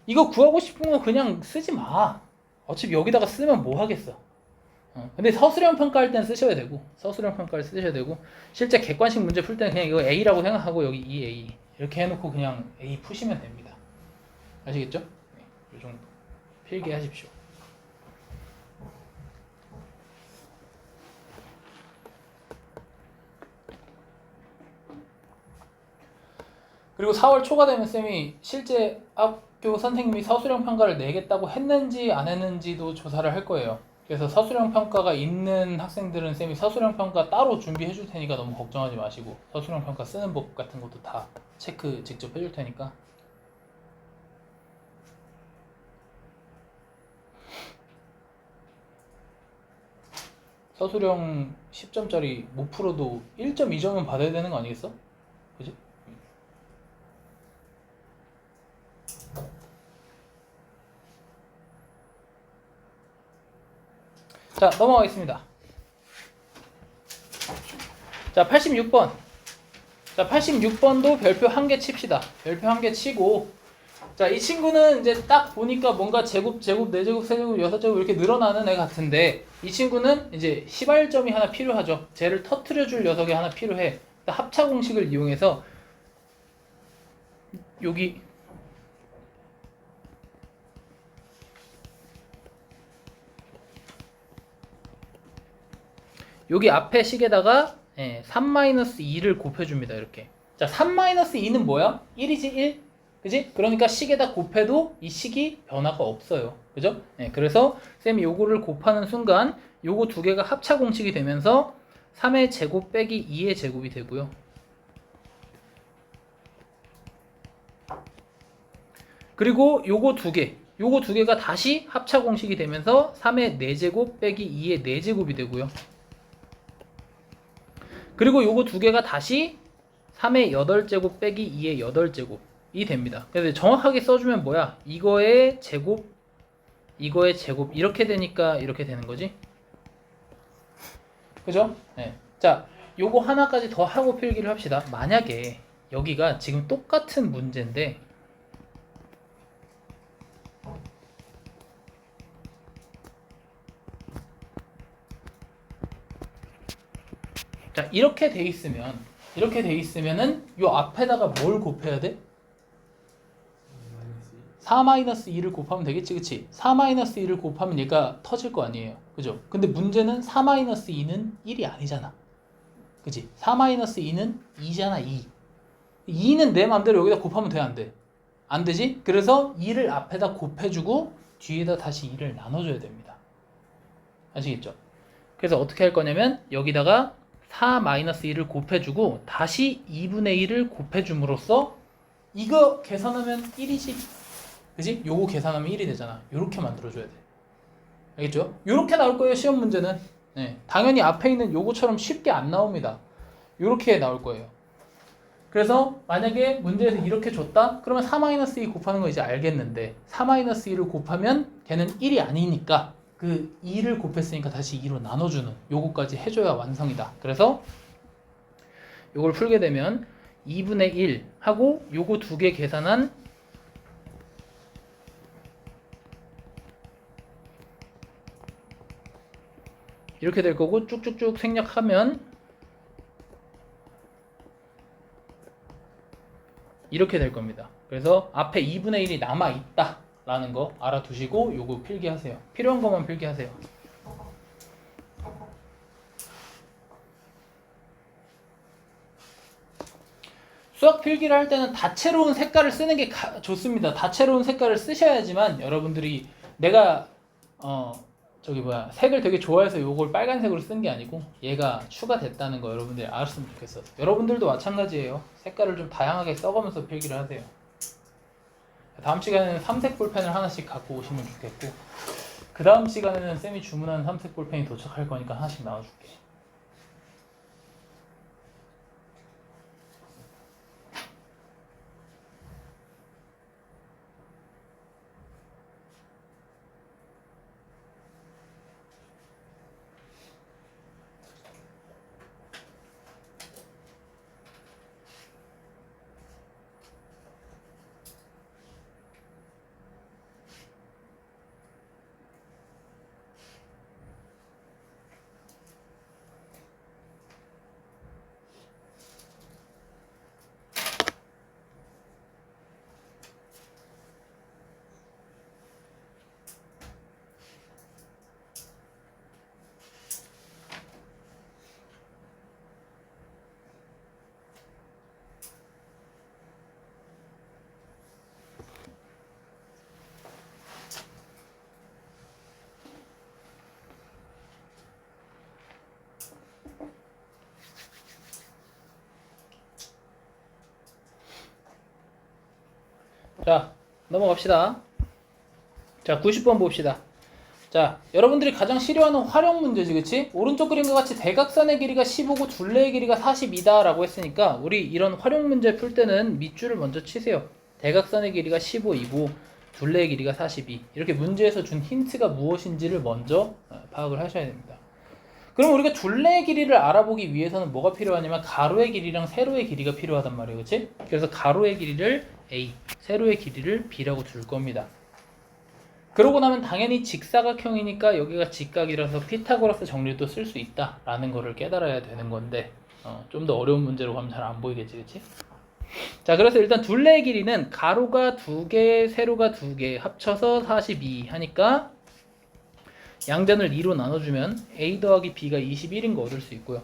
이거 구하고 싶은 거 그냥 쓰지 마. 어차피 여기다가 쓰면 뭐 하겠어. 근데 서술형 평가할 땐 쓰셔야 되고, 서술형 평가를 쓰셔야 되고, 실제 객관식 문제 풀 때는 그냥 이거 A라고 생각하고 여기 2A 이렇게 해놓고 그냥 A 푸시면 됩니다. 아시겠죠? 네, 이 정도 필기하십시오. 그리고 4월 초가 되면 쌤이 실제 학교 선생님이 서술형 평가를 내겠다고 했는지 안 했는지도 조사를 할 거예요. 그래서 서술형 평가가 있는 학생들은 쌤이 서술형 평가 따로 준비해 줄 테니까 너무 걱정하지 마시고, 서술형 평가 쓰는 법 같은 것도 다 체크 직접 해줄 테니까. 서술형 10점짜리 못 풀어도 1.2점은 받아야 되는 거 아니겠어? 그지? 자, 넘어가겠습니다. 자, 86번. 자, 86번도 별표 1개 칩시다. 별표 1개 치고, 자, 이 친구는 이제 딱 보니까 뭔가 제곱, 4제곱, 3제곱, 6제곱 이렇게 늘어나는 애 같은데, 이 친구는 이제 시발점이 하나 필요하죠. 쟤를 터트려줄 녀석이 하나 필요해. 합차 공식을 이용해서 여기 앞에 식에다가 3-2를 곱해줍니다. 이렇게. 자, 3-2는 뭐야? 1이지 1? 그지? 그러니까 식에다 곱해도 이 식이 변화가 없어요. 그죠? 그래서 쌤이 요거를 곱하는 순간 요거 두 개가 합차 공식이 되면서 3의 제곱 빼기 2의 제곱이 되고요. 그리고 요거 두 개가 다시 합차 공식이 되면서 3의 4제곱 빼기 2의 4제곱이 되고요. 그리고 요거 두 개가 다시 3의 8제곱 빼기 2의 8제곱이 됩니다. 그래서 정확하게 써주면 뭐야? 이거의 제곱, 이거의 제곱 이렇게 되니까 이렇게 되는 거지. 그죠? 네. 자, 요거 하나까지 더 하고 필기를 합시다. 만약에 여기가 지금 똑같은 문제인데 자, 이렇게 돼 있으면은 요 앞에다가 뭘 곱해야 돼? 4-2를 곱하면 되겠지, 그치? 4-2를 곱하면 얘가 터질 거 아니에요, 그죠? 근데 문제는 4-2는 1이 아니잖아, 그치? 4-2는 2잖아, 2. 2는 내 맘대로 여기다 곱하면 돼, 안 돼? 안 되지? 그래서 2를 앞에다 곱해주고 뒤에다 다시 2를 나눠줘야 됩니다. 아시겠죠? 그래서 어떻게 할 거냐면 여기다가 4-2를 곱해주고 다시 2분의 1을 곱해줌으로써 이거 계산하면 1이지, 그지? 요거 계산하면 1이 되잖아. 요렇게 만들어줘야 돼. 알겠죠? 요렇게 나올 거예요, 시험 문제는. 네, 당연히 앞에 있는 요거처럼 쉽게 안 나옵니다. 요렇게 나올 거예요. 그래서 만약에 문제에서 이렇게 줬다? 그러면 4-2 곱하는 거 이제 알겠는데 4-2를 곱하면 걔는 1이 아니니까 그 2를 곱했으니까 다시 2로 나눠주는 요거까지 해줘야 완성이다. 그래서 요걸 풀게 되면 2분의 1 하고 요거 두 개 계산한 이렇게 될 거고 쭉쭉쭉 생략하면 이렇게 될 겁니다. 그래서 앞에 2분의 1이 남아있다 라는 거 알아두시고 요거 필기하세요. 필요한 것만 필기하세요. 수학 필기를 할 때는 다채로운 색깔을 쓰는 게 좋습니다. 다채로운 색깔을 쓰셔야지만 여러분들이 내가 색을 되게 좋아해서 요걸 빨간색으로 쓴 게 아니고 얘가 추가됐다는 거 여러분들이 알았으면 좋겠어. 여러분들도 마찬가지예요. 색깔을 좀 다양하게 써가면서 필기를 하세요. 다음 시간에는 삼색 볼펜을 하나씩 갖고 오시면 좋겠고 그 다음 시간에는 쌤이 주문한 삼색 볼펜이 도착할 거니까 하나씩 나와줄게. 자, 넘어갑시다. 자, 90번 봅시다. 자, 여러분들이 가장 싫어하는 활용 문제지, 그치? 오른쪽 그림과 같이 대각선의 길이가 15고 둘레의 길이가 42다 라고 했으니까 우리 이런 활용 문제 풀 때는 밑줄을 먼저 치세요. 대각선의 길이가 15이고 둘레의 길이가 42. 이렇게 문제에서 준 힌트가 무엇인지를 먼저 파악을 하셔야 됩니다. 그럼 우리가 둘레의 길이를 알아보기 위해서는 뭐가 필요하냐면 가로의 길이랑 세로의 길이가 필요하단 말이에요, 그치? 그래서 가로의 길이를 A, 세로의 길이를 B라고 둘 겁니다. 그러고 나면 당연히 직사각형이니까 여기가 직각이라서 피타고라스 정리도 쓸 수 있다라는 거를 깨달아야 되는 건데 좀 더 어려운 문제로 가면 잘 안 보이겠지, 그치? 자, 그래서 일단 둘레의 길이는 가로가 2개, 세로가 2개 합쳐서 42 하니까 양변을 2로 나눠주면 A 더하기 B가 21인 거 얻을 수 있고요.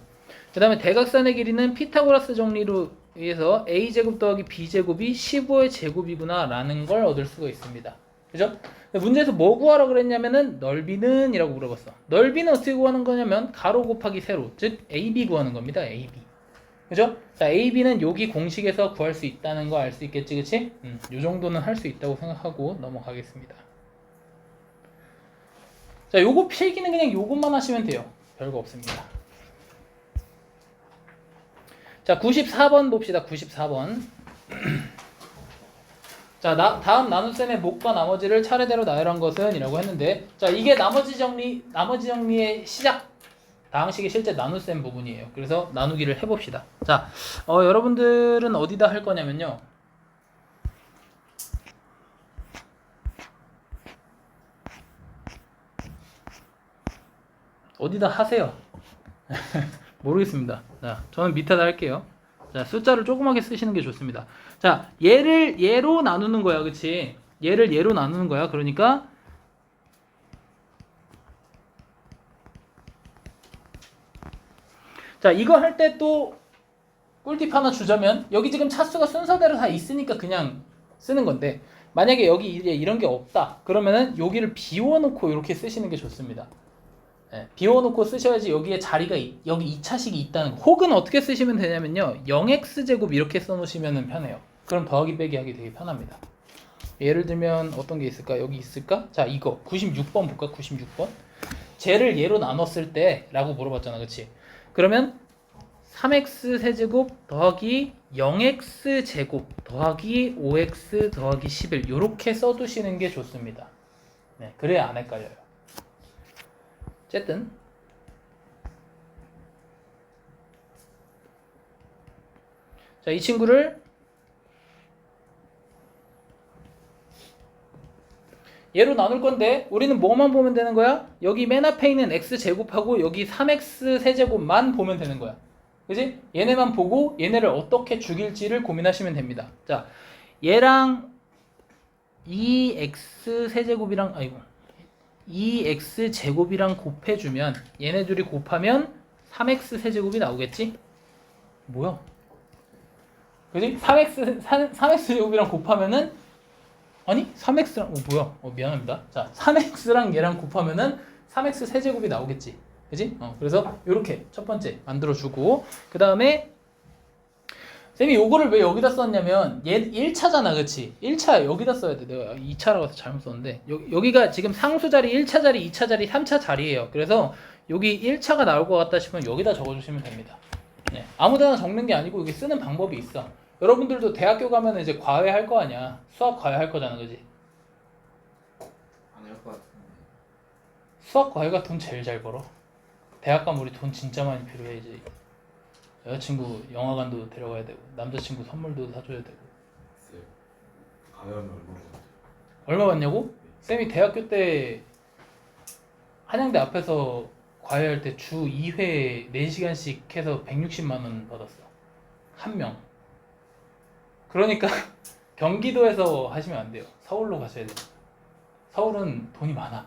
그 다음에 대각선의 길이는 피타고라스 정리로 의해서 A제곱 더하기 B제곱이 15의 제곱이구나 라는 걸 얻을 수가 있습니다. 그죠? 문제에서 뭐 구하라 그랬냐면은 넓이는 이라고 물어봤어. 넓이는 어떻게 구하는 거냐면 가로 곱하기 세로, 즉 AB 구하는 겁니다. AB. 그죠? 자, AB는 여기 공식에서 구할 수 있다는 거 알 수 있겠지, 그치? 요 정도는 할 수 있다고 생각하고 넘어가겠습니다. 자, 요거 필기는 그냥 요것만 하시면 돼요. 별거 없습니다. 자, 94번 봅시다. 94번. 자, 다음 나눗셈의 목과 나머지를 차례대로 나열한 것은 이라고 했는데, 자, 이게 나머지 정리의 시작. 다항식의 실제 나눗셈 부분이에요. 그래서 나누기를 해봅시다. 자, 여러분들은 어디다 할 거냐면요. 어디다 하세요. 모르겠습니다. 자, 저는 밑에다 할게요. 자, 숫자를 조그맣게 쓰시는 게 좋습니다. 자, 얘를 얘로 나누는 거야, 그치? 얘를 얘로 나누는 거야. 그러니까 자, 이거 할 때 또 꿀팁 하나 주자면 여기 지금 차수가 순서대로 다 있으니까 그냥 쓰는 건데 만약에 여기 이런 게 없다 그러면은 여기를 비워놓고 이렇게 쓰시는 게 좋습니다. 네, 비워놓고 쓰셔야지 여기에 자리가 여기 2차식이 있다는 거. 혹은 어떻게 쓰시면 되냐면요 0x제곱 이렇게 써놓으시면 편해요. 그럼 더하기 빼기 하기 되게 편합니다. 예를 들면 어떤 게 있을까? 여기 있을까? 자, 이거 96번 볼까? 96번 쟤를 얘로 나눴을 때 라고 물어봤잖아, 그치? 그러면 3x 세제곱 더하기 0x 제곱 더하기 5x 더하기 11 이렇게 써두시는 게 좋습니다. 네, 그래야 안 헷갈려요. 어쨌든 자, 이 친구를 얘로 나눌 건데 우리는 뭐만 보면 되는 거야? 여기 맨 앞에 있는 x제곱하고 여기 3x 세제곱만 보면 되는 거야. 그지? 얘네만 보고 얘네를 어떻게 죽일지를 고민하시면 됩니다. 자, 얘랑 2x 세제곱이랑 2x 제곱이랑 곱해주면 얘네 둘이 곱하면 3x 세제곱이 나오겠지? 뭐야? 그지? 3x 제곱이랑 곱하면은 아니 3x랑 뭐야? 미안합니다. 자 3x랑 얘랑 곱하면은 3x 세제곱이 나오겠지. 그지? 그래서 요렇게 첫 번째 만들어주고 그 다음에 쌤이 요거를 왜 여기다 썼냐면 얘 1차잖아 그치? 1차 여기다 써야 돼. 내가 2차라고 해서 잘못 썼는데 여기가 지금 상수 자리 1차 자리 2차 자리 3차 자리예요. 그래서 여기 1차가 나올 것 같다 싶으면 여기다 적어주시면 됩니다. 네. 아무데나 적는 게 아니고 여기 쓰는 방법이 있어. 여러분들도 대학교 가면 이제 과외 할 거 아니야. 수학 과외 할 거잖아 그지? 안 할 것 같은데. 수학 과외가 돈 제일 잘 벌어. 대학 가면 우리 돈 진짜 많이 필요해 이제. 여자친구 영화관도 데려가야 되고 남자친구 선물도 사줘야 되고. 쌤, 가면 얼마 받아요? 얼마 받냐고? 쌤이 대학교 때 한양대 앞에서 과외할 때 주 2회 4시간씩 해서 160만 원 받았어. 한 명. 그러니까 경기도에서 하시면 안 돼요. 서울로 가셔야 돼요. 서울은 돈이 많아.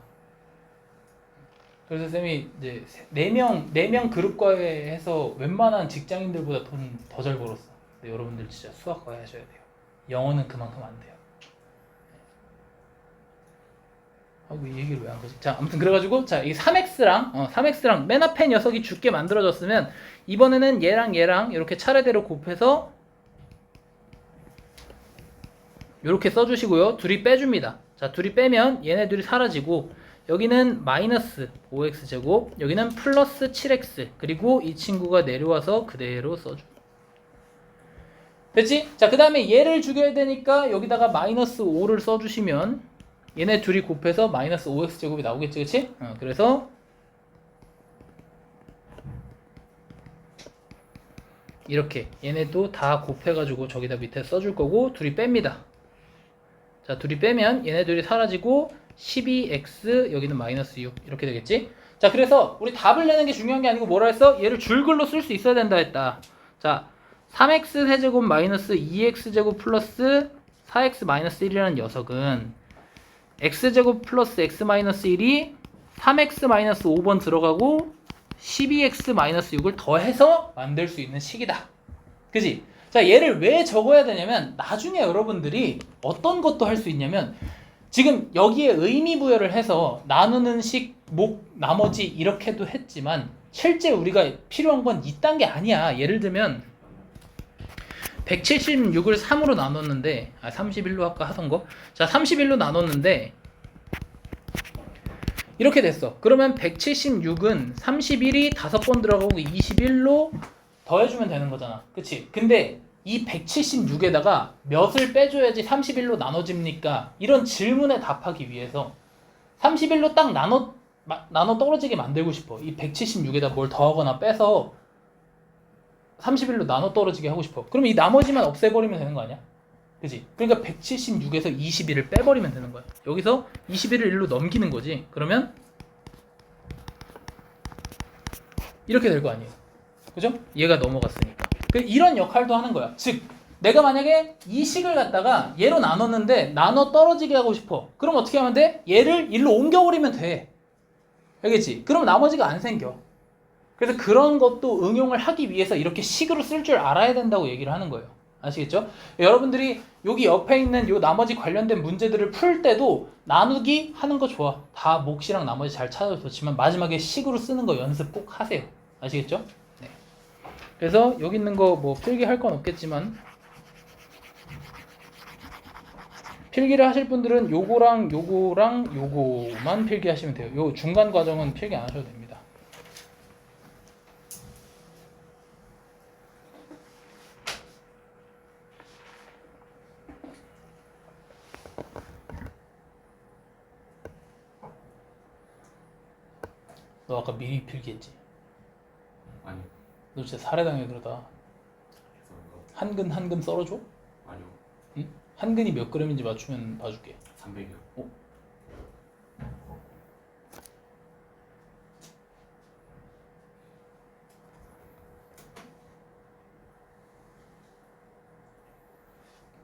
그래서 쌤이 이제 4명 그룹 과외 해서 웬만한 직장인들보다 돈 더 잘 벌었어. 근데 여러분들 진짜 수학 과외 하셔야 돼요. 영어는 그만큼 안 돼요. 이 얘기를 왜 한 거지? 자, 아무튼 그래가지고 자, 이 3x랑 맨 앞에 녀석이 죽게 만들어졌으면 이번에는 얘랑 이렇게 차례대로 곱해서 이렇게 써주시고요. 둘이 빼줍니다. 자, 둘이 빼면 얘네 둘이 사라지고 여기는 마이너스 5x제곱, 여기는 플러스 7x, 그리고 이 친구가 내려와서 그대로 써줘. 됐지? 자, 그 다음에 얘를 죽여야 되니까 여기다가 마이너스 5를 써주시면 얘네 둘이 곱해서 마이너스 5x제곱이 나오겠지, 그치? 그래서 이렇게 얘네도 다 곱해가지고 저기다 밑에 써줄 거고 둘이 뺍니다. 자, 둘이 빼면 얘네 둘이 사라지고 12x 여기는 마이너스 6 이렇게 되겠지? 자, 그래서 우리 답을 내는 게 중요한 게 아니고 뭐라 했어? 얘를 줄글로 쓸 수 있어야 된다 했다. 자, 3x 세제곱 마이너스 2x제곱 플러스 4x 마이너스 1이라는 녀석은 x제곱 플러스 x 마이너스 1이 3x 마이너스 5번 들어가고 12x 마이너스 6을 더해서 만들 수 있는 식이다. 그지? 자, 얘를 왜 적어야 되냐면 나중에 여러분들이 어떤 것도 할 수 있냐면 지금 여기에 의미 부여를 해서 나누는 식, 나머지 이렇게도 했지만 실제 우리가 필요한 건 이딴 게 아니야. 예를 들면 176을 3으로 나눴는데 31로 아까 하던 거. 자, 31로 나눴는데 이렇게 됐어. 그러면 176은 31이 5번 들어가고 21로 더해주면 되는 거잖아. 그치? 근데 이 176에다가 몇을 빼줘야지 31로 나눠집니까? 이런 질문에 답하기 위해서 31로 딱 나눠 떨어지게 만들고 싶어. 이 176에다 뭘 더하거나 빼서 31로 나눠 떨어지게 하고 싶어. 그럼 이 나머지만 없애버리면 되는 거 아니야? 그지? 그러니까 176에서 21을 빼버리면 되는 거야. 여기서 21을 1로 넘기는 거지. 그러면 이렇게 될 거 아니에요. 그죠? 얘가 넘어갔으니까. 이런 역할도 하는 거야. 즉 내가 만약에 이 식을 갖다가 얘로 나눴는데 나눠 떨어지게 하고 싶어. 그럼 어떻게 하면 돼? 얘를 1로 옮겨버리면 돼. 알겠지? 그럼 나머지가 안 생겨. 그래서 그런 것도 응용을 하기 위해서 이렇게 식으로 쓸 줄 알아야 된다고 얘기를 하는 거예요. 아시겠죠? 여러분들이 여기 옆에 있는 요 나머지 관련된 문제들을 풀 때도 나누기 하는 거 좋아. 다 몫이랑 나머지 잘 찾아도 좋지만 마지막에 식으로 쓰는 거 연습 꼭 하세요. 아시겠죠? 네. 그래서 여기 있는 거 뭐 필기할 건 없겠지만 필기를 하실 분들은 요거랑 요거만 필기하시면 돼요. 요 중간 과정은 필기 안 하셔도 됩니다. 너 아까 미리 필기했지? 아니요. 너 진짜 살해당해 그러다. 죄송합니다. 한근 한근 썰어줘? 아니요. 응? 한근이 몇 그램인지 맞추면 봐줄게. 300이요.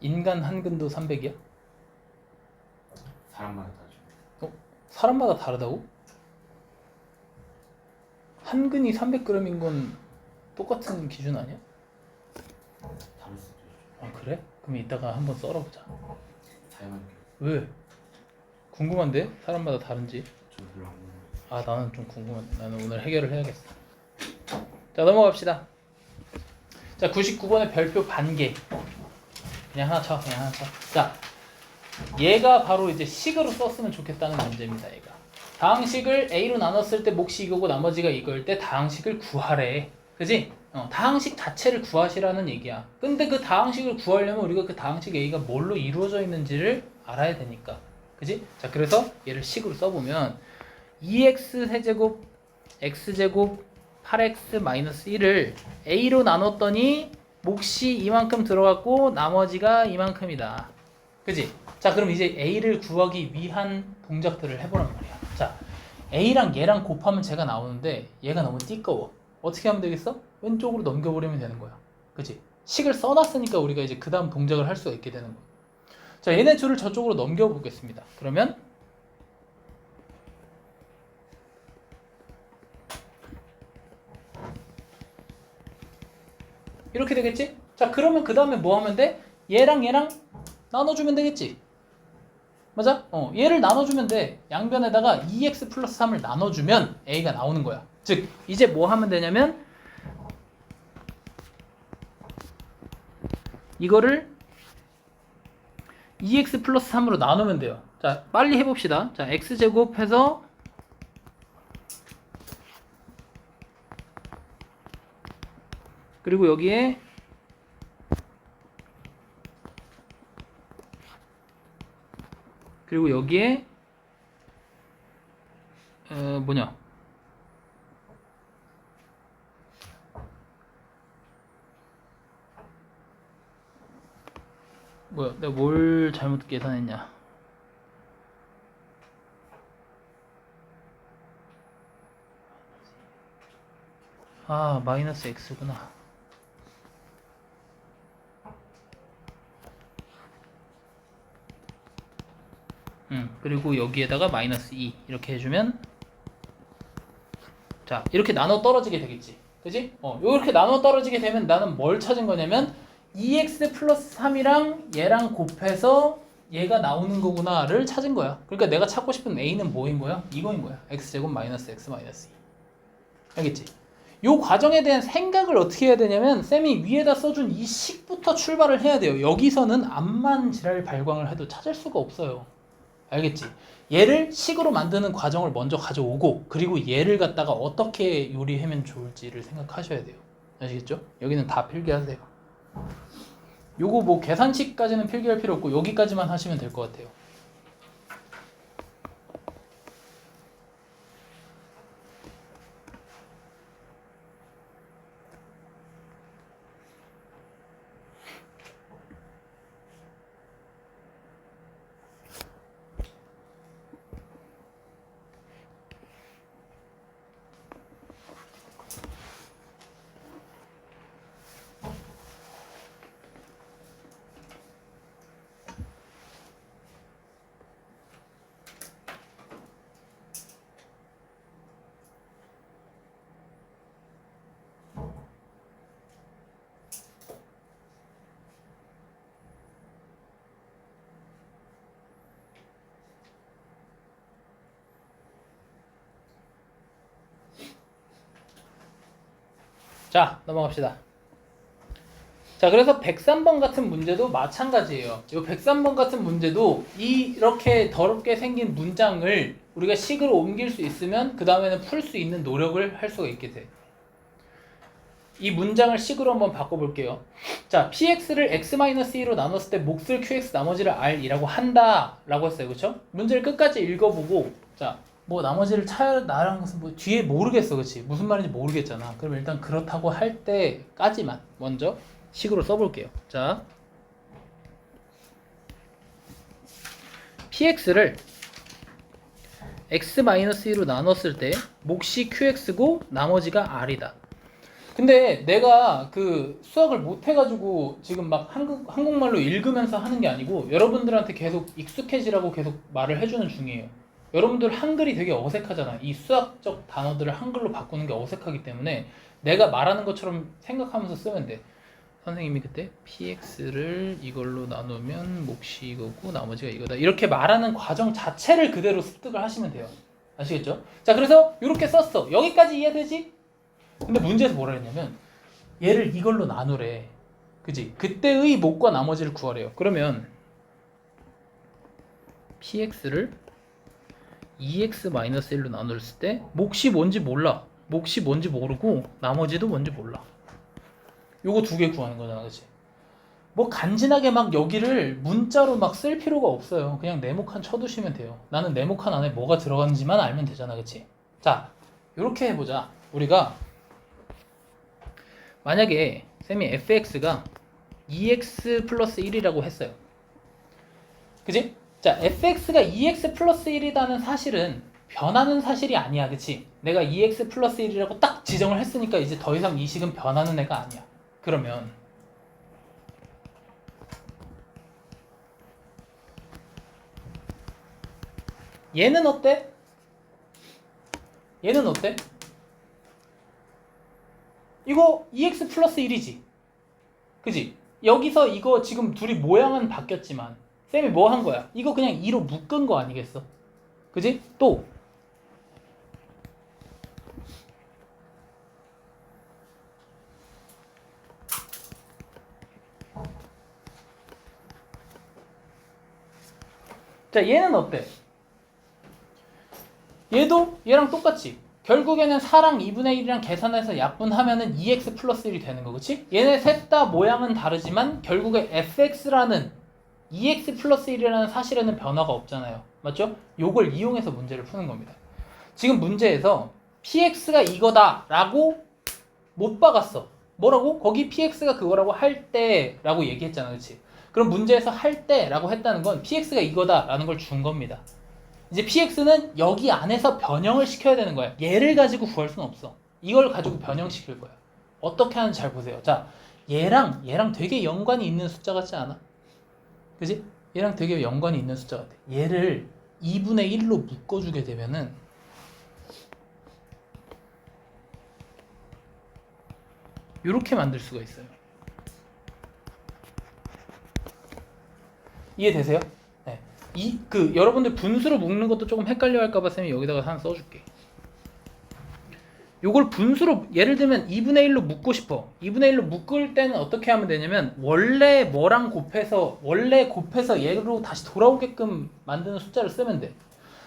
인간 한근도 300이야? 사람마다 다르죠. 사람마다 다르다고? 한근이 300g인 건 똑같은 기준 아니야? 다를 수도 있죠. 아 그래? 그럼 이따가 한번 썰어보자. 다양하게. 왜? 궁금한데? 사람마다 다른지. 저 별로 안 궁금해요. 아 나는 좀 궁금한데. 나는 오늘 해결을 해야겠어. 자 넘어갑시다. 자 99번의 별표 반개. 그냥 하나 쳐. 그냥 하나 쳐. 자 얘가 바로 이제 식으로 썼으면 좋겠다는 문제입니다. 얘가 다항식을 A로 나눴을 때 몫이 이거고 나머지가 이거일 때 다항식을 구하래. 그지? 다항식 자체를 구하시라는 얘기야. 근데 그 다항식을 구하려면 우리가 그 다항식 A가 뭘로 이루어져 있는지를 알아야 되니까. 그지? 자 그래서 얘를 식으로 써보면 2x 세제곱 x제곱 8x-1을 A로 나눴더니 몫이 이만큼 들어갔고 나머지가 이만큼이다. 그지? 자 그럼 이제 A를 구하기 위한 동작들을 해보란 말이야. 자 A랑 얘랑 곱하면 제가 나오는데 얘가 너무 띠꺼워. 어떻게 하면 되겠어? 왼쪽으로 넘겨버리면 되는 거야. 그치? 식을 써놨으니까 우리가 이제 그 다음 동작을 할 수가 있게 되는 거야. 자 얘네 줄을 저쪽으로 넘겨보겠습니다. 그러면 이렇게 되겠지? 자 그러면 그 다음에 뭐 하면 돼? 얘랑 얘랑 나눠주면 되겠지? 맞아? 얘를 나눠주면 돼. 양변에다가 2x 플러스 3을 나눠주면 a가 나오는 거야. 즉 이제 뭐 하면 되냐면 이거를 2x 플러스 3으로 나누면 돼요. 자 빨리 해봅시다. 자 x제곱 해서 그리고 여기에 뭐냐 뭐야 내가 뭘 잘못 계산했냐. 아 마이너스 x구나. 그리고 여기에다가 마이너스 2 이렇게 해주면 자 이렇게 나눠 떨어지게 되겠지. 그지? 이렇게 나눠 떨어지게 되면 나는 뭘 찾은 거냐면 2x 플러스 3이랑 얘랑 곱해서 얘가 나오는 거구나를 찾은 거야. 그러니까 내가 찾고 싶은 a는 뭐인 거야? 이거인 거야. x제곱 마이너스 x 마이너스 2. 알겠지? 요 과정에 대한 생각을 어떻게 해야 되냐면 쌤이 위에다 써준 이 식부터 출발을 해야 돼요. 여기서는 암만 지랄 발광을 해도 찾을 수가 없어요. 알겠지? 얘를 식으로 만드는 과정을 먼저 가져오고 그리고 얘를 갖다가 어떻게 요리하면 좋을지를 생각하셔야 돼요. 아시겠죠? 여기는 다 필기하세요. 요거 뭐 계산식까지는 필기할 필요 없고 여기까지만 하시면 될 것 같아요. 자 넘어갑시다. 자 그래서 103번 같은 문제도 마찬가지예요. 이 103번 같은 문제도 이렇게 더럽게 생긴 문장을 우리가 식으로 옮길 수 있으면 그 다음에는 풀 수 있는 노력을 할 수가 있게 돼. 이 문장을 식으로 한번 바꿔볼게요. 자 px를 x-2로 나눴을 때 몫을 qx 나머지를 r이라고 한다 라고 했어요. 그쵸? 문제를 끝까지 읽어보고 자 뭐 나머지를 나라는 것은 뭐 뒤에 모르겠어. 그치? 무슨 말인지 모르겠잖아. 그럼 일단 그렇다고 할 때까지만 먼저 식으로 써볼게요. 자 px를 x-2로 나눴을 때 몫이 qx고 나머지가 r이다. 근데 내가 그 수학을 못 해가지고 지금 막 한국말로 읽으면서 하는 게 아니고 여러분들한테 계속 익숙해지라고 계속 말을 해주는 중이에요. 여러분들 한글이 되게 어색하잖아. 이 수학적 단어들을 한글로 바꾸는 게 어색하기 때문에 내가 말하는 것처럼 생각하면서 쓰면 돼. 선생님이 그때 px를 이걸로 나누면 몫이 이거고 나머지가 이거다. 이렇게 말하는 과정 자체를 그대로 습득을 하시면 돼요. 아시겠죠? 자, 그래서 이렇게 썼어. 여기까지 이해되지? 근데 문제에서 뭐라 했냐면 얘를 이걸로 나누래. 그지? 그때의 몫과 나머지를 구하래요. 그러면 px를 2x-1로 나눴을 때 몫이 뭔지 몰라. 몫이 뭔지 모르고 나머지도 뭔지 몰라. 요거 두 개 구하는 거잖아. 그치? 뭐 간지나게 막 여기를 문자로 막 쓸 필요가 없어요. 그냥 네모칸 쳐두시면 돼요. 나는 네모칸 안에 뭐가 들어가는지만 알면 되잖아. 그치? 자, 요렇게 해보자. 우리가 만약에 쌤이 fx가 2x 플러스 1이라고 했어요. 그치? 자, fx가 2x 플러스 1이라는 사실은 변하는 사실이 아니야. 그치? 내가 2x 플러스 1이라고 딱 지정을 했으니까 이제 더 이상 이 식은 변하는 애가 아니야. 그러면 얘는 어때? 얘는 어때? 이거 2x 플러스 1이지. 그지? 여기서 이거 지금 둘이 모양은 바뀌었지만 쌤이 뭐 한 거야? 이거 그냥 2로 묶은 거 아니겠어? 그지? 또 자, 얘는 어때? 얘도 얘랑 똑같지. 결국에는 4랑 2분의 1이랑 계산해서 약분하면은 2x 플러스 1이 되는 거, 그치? 얘네 셋 다 모양은 다르지만 결국에 fx라는 2x 플러스 1이라는 사실에는 변화가 없잖아요. 맞죠? 요걸 이용해서 문제를 푸는 겁니다. 지금 문제에서 px가 이거다 라고 못 박았어. 뭐라고? 거기 px가 그거라고 할 때 라고 얘기했잖아. 그치? 그럼 문제에서 할 때 라고 했다는 건 px가 이거다 라는 걸 준 겁니다. 이제 px는 여기 안에서 변형을 시켜야 되는 거야. 얘를 가지고 구할 수는 없어. 이걸 가지고 변형시킬 거야. 어떻게 하는지 잘 보세요. 자, 얘랑 되게 연관이 있는 숫자 같지 않아? 그지? 얘랑 되게 연관이 있는 숫자 같아. 얘를 2분의 1로 묶어주게 되면은 이렇게 만들 수가 있어요. 이해되세요? 네. 여러분들 분수로 묶는 것도 조금 헷갈려 할까봐 쌤이 여기다가 하나 써줄게. 요걸 분수로 예를 들면 2분의 1로 묶고 싶어. 2분의 1로 묶을 때는 어떻게 하면 되냐면 원래 뭐랑 곱해서 얘로 다시 돌아오게끔 만드는 숫자를 쓰면 돼.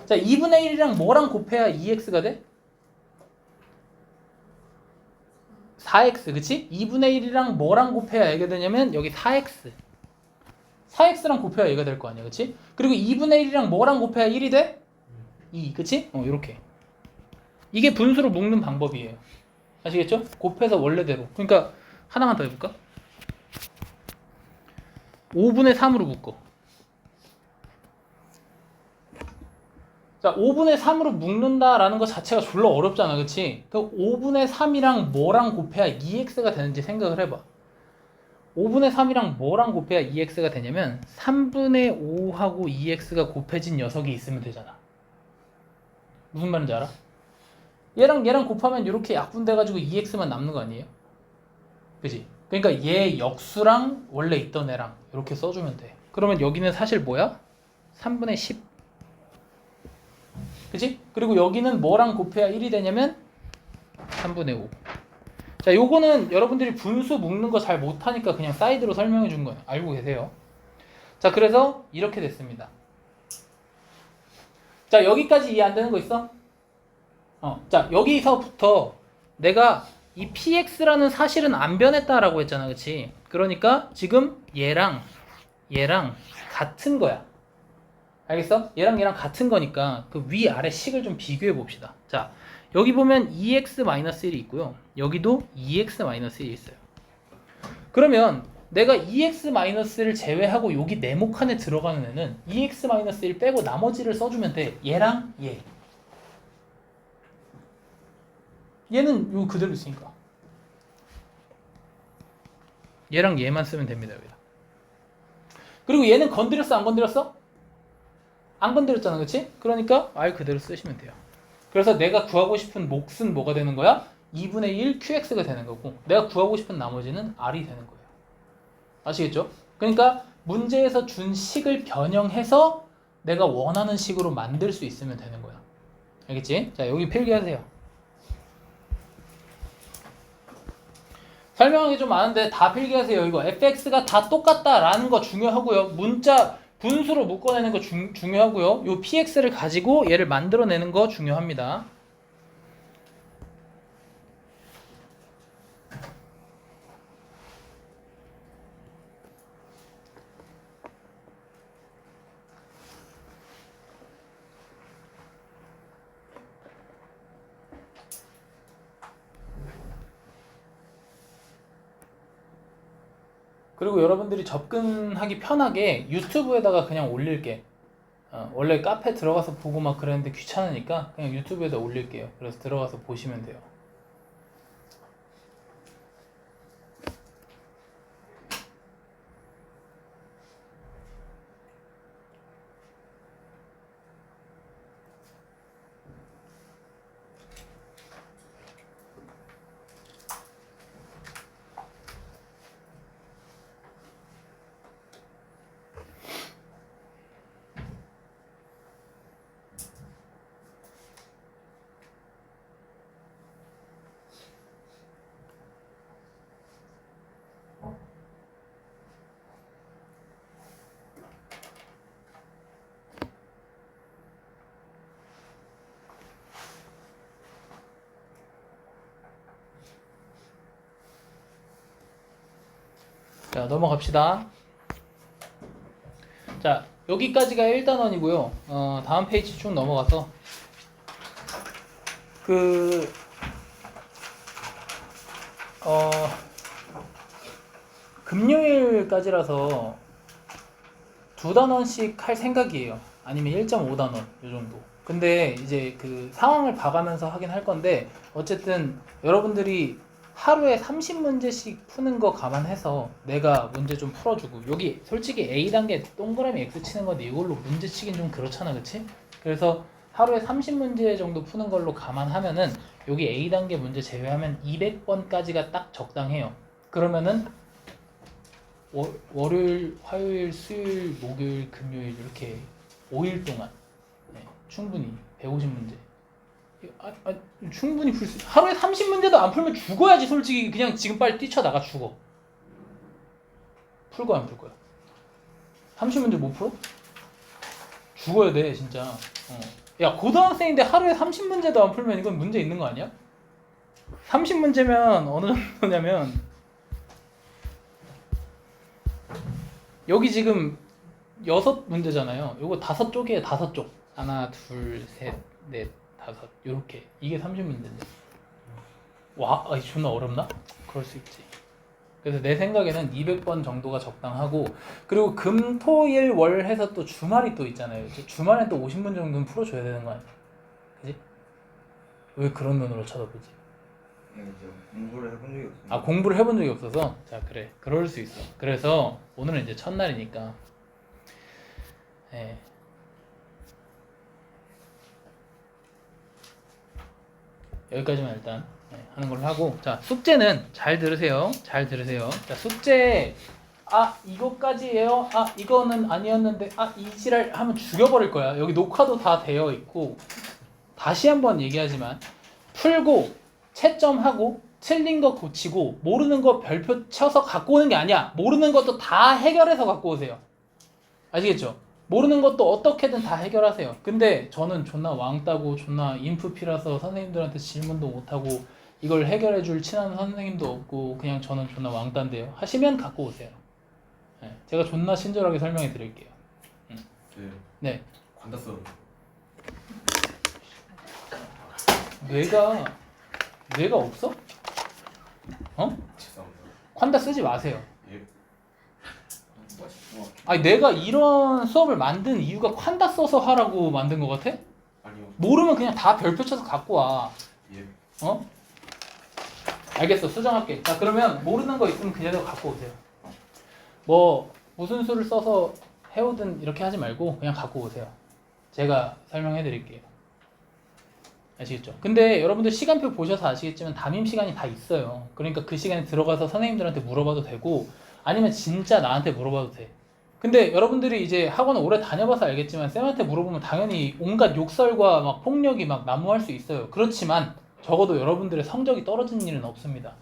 자, 2분의 1이랑 뭐랑 곱해야 2x가 돼? 4x, 그치? 2분의 1이랑 뭐랑 곱해야 얘가 되냐면 여기 4x. 4x랑 곱해야 얘가 될 거 아니야, 그치? 그리고 2분의 1이랑 뭐랑 곱해야 1이 돼? 2, 그치? 요렇게. 이게 분수로 묶는 방법이에요. 아시겠죠? 곱해서 원래대로. 그러니까 하나만 더 해볼까? 5분의 3으로 묶어. 자, 5분의 3으로 묶는다라는 것 자체가 졸라 어렵잖아, 그치? 그 5분의 3이랑 뭐랑 곱해야 2x가 되는지 생각을 해봐. 5분의 3이랑 뭐랑 곱해야 2x가 되냐면 3분의 5하고 2x가 곱해진 녀석이 있으면 되잖아. 무슨 말인지 알아? 얘랑 곱하면 이렇게 약분돼가지고 2x만 남는 거 아니에요? 그지? 그러니까 얘 역수랑 원래 있던 애랑 이렇게 써주면 돼. 그러면 여기는 사실 뭐야? 3분의 10. 그지? 그리고 여기는 뭐랑 곱해야 1이 되냐면 3분의 5. 자, 요거는 여러분들이 분수 묶는 거 잘 못하니까 그냥 사이드로 설명해 준 거예요. 알고 계세요? 자, 그래서 이렇게 됐습니다. 자, 여기까지 이해 안 되는 거 있어? 자, 여기서부터 내가 이 px라는 사실은 안 변했다라고 했잖아, 그치? 그러니까 지금 얘랑 같은 거야. 알겠어? 얘랑 같은 거니까 그 위아래 식을 좀 비교해 봅시다. 자, 여기 보면 2x-1이 있고요. 여기도 2x-1이 있어요. 그러면 내가 2x-를 제외하고 여기 네모칸에 들어가는 애는 2x-1 빼고 나머지를 써주면 돼. 얘랑 얘. 얘는 요 그대로 있으니까. 얘랑 얘만 쓰면 됩니다. 여기다. 그리고 얘는 건드렸어 안 건드렸어? 안 건드렸잖아, 그렇지? 그러니까 R 그대로 쓰시면 돼요. 그래서 내가 구하고 싶은 몫은 뭐가 되는 거야? 2분의 1 QX가 되는 거고 내가 구하고 싶은 나머지는 R이 되는 거예요. 아시겠죠? 그러니까 문제에서 준 식을 변형해서 내가 원하는 식으로 만들 수 있으면 되는 거야. 알겠지? 자, 여기 필기하세요. 설명하기 좀 많은데 다 필기하세요. 이거 fx가 다 똑같다라는 거 중요하고요. 문자 분수로 묶어내는 거 중요하고요. 요 px를 가지고 얘를 만들어내는 거 중요합니다. 그리고 여러분들이 접근하기 편하게 유튜브에다가 그냥 올릴게. 원래 카페 들어가서 보고 막 그랬는데 귀찮으니까 그냥 유튜브에다 올릴게요. 그래서 들어가서 보시면 돼요. 자, 넘어갑시다. 자, 여기까지가 1단원이고요. 다음 페이지 쭉 넘어가서 금요일까지라서 2단원씩 할 생각이에요. 아니면 1.5단원 요 정도. 근데 이제 그 상황을 봐가면서 하긴 할 건데 어쨌든 여러분들이 하루에 30문제씩 푸는 거 감안해서 내가 문제 좀 풀어주고 여기 솔직히 A단계 동그라미 X 치는 건데 이걸로 문제 치긴 좀 그렇잖아, 그치? 그래서 하루에 30문제 정도 푸는 걸로 감안하면은 여기 A단계 문제 제외하면 200번까지가 딱 적당해요. 그러면은 월요일, 화요일, 수요일, 목요일, 금요일 이렇게 5일 동안 충분히 150문제 충분히 풀 수. 하루에 30문제도 안 풀면 죽어야지. 솔직히 그냥 지금 빨리 뛰쳐나가 죽어. 풀 거야 안 풀 거야? 30문제 못 풀어? 죽어야 돼 진짜. 야, 고등학생인데 하루에 30문제도 안 풀면 이건 문제 있는 거 아니야? 30문제면 어느 정도냐면 여기 지금 6문제잖아요. 요거 5쪽이에요. 5쪽. 하나, 둘, 셋, 넷, 5. 요렇게. 이게 30문제인데. 와, 존나 어렵나? 그럴 수 있지. 그래서 내 생각에는 200번 정도가 적당하고, 그리고 금, 토, 일, 월 해서 또 주말이 또 있잖아요. 주말엔 또 50문 정도는 풀어줘야 되는 거 아니야? 그지? 왜 그런 눈으로 쳐다보지? 공부를 해본 적이 없어요. 아, 공부를 해본 적이 없어서? 자, 그래. 그럴 수 있어. 그래서 오늘은 이제 첫날이니까. 예. 여기까지만 일단 하는 걸로 하고, 자, 숙제는 잘 들으세요. 잘 들으세요. 자, 숙제 이거까지예요. 이거는 아니었는데 이 지랄 하면 죽여버릴 거야. 여기 녹화도 다 되어 있고. 다시 한번 얘기하지만 풀고 채점하고 틀린 거 고치고 모르는 거 별표 쳐서 갖고 오는 게 아니야. 모르는 것도 다 해결해서 갖고 오세요. 아시겠죠? 모르는 것도 어떻게든 다 해결하세요. 근데 저는 존나 왕따고 존나 인프피라서 선생님들한테 질문도 못하고 이걸 해결해 줄 친한 선생님도 없고 그냥 저는 존나 왕따인데요. 하시면 갖고 오세요. 네, 제가 존나 친절하게 설명해 드릴게요. 네. 관다서 뇌가 없어? 죄송합니다. 콴다 쓰지 마세요. 예. 아니, 내가 이런 수업을 만든 이유가 콴다 써서 하라고 만든 것 같아? 아니요. 모르면 그냥 다 별표 쳐서 갖고 와. 예. 알겠어. 수정할게. 자, 그러면 모르는 거 있으면 그대로 갖고 오세요. 뭐 무슨 수를 써서 해오든 이렇게 하지 말고 그냥 갖고 오세요. 제가 설명해 드릴게요. 아시겠죠? 근데 여러분들 시간표 보셔서 아시겠지만 담임 시간이 다 있어요. 그러니까 그 시간에 들어가서 선생님들한테 물어봐도 되고 아니면 진짜 나한테 물어봐도 돼. 근데 여러분들이 이제 학원을 오래 다녀봐서 알겠지만 쌤한테 물어보면 당연히 온갖 욕설과 막 폭력이 막 난무할 수 있어요. 그렇지만 적어도 여러분들의 성적이 떨어지는 일은 없습니다.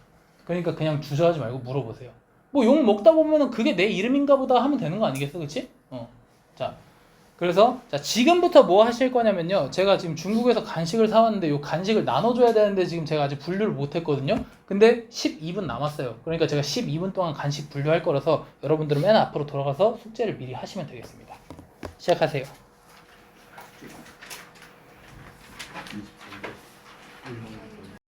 그러니까 그냥 주저하지 말고 물어보세요. 뭐 욕 먹다 보면은 그게 내 이름인가 보다 하면 되는 거 아니겠어? 그치? 자, 그래서 자 지금부터 뭐 하실 거냐면요. 제가 지금 중국에서 간식을 사왔는데 요 간식을 나눠줘야 되는데 지금 제가 아직 분류를 못했거든요. 근데 12분 남았어요. 그러니까 제가 12분 동안 간식 분류할 거라서 여러분들은 맨 앞으로 돌아가서 숙제를 미리 하시면 되겠습니다. 시작하세요. 20.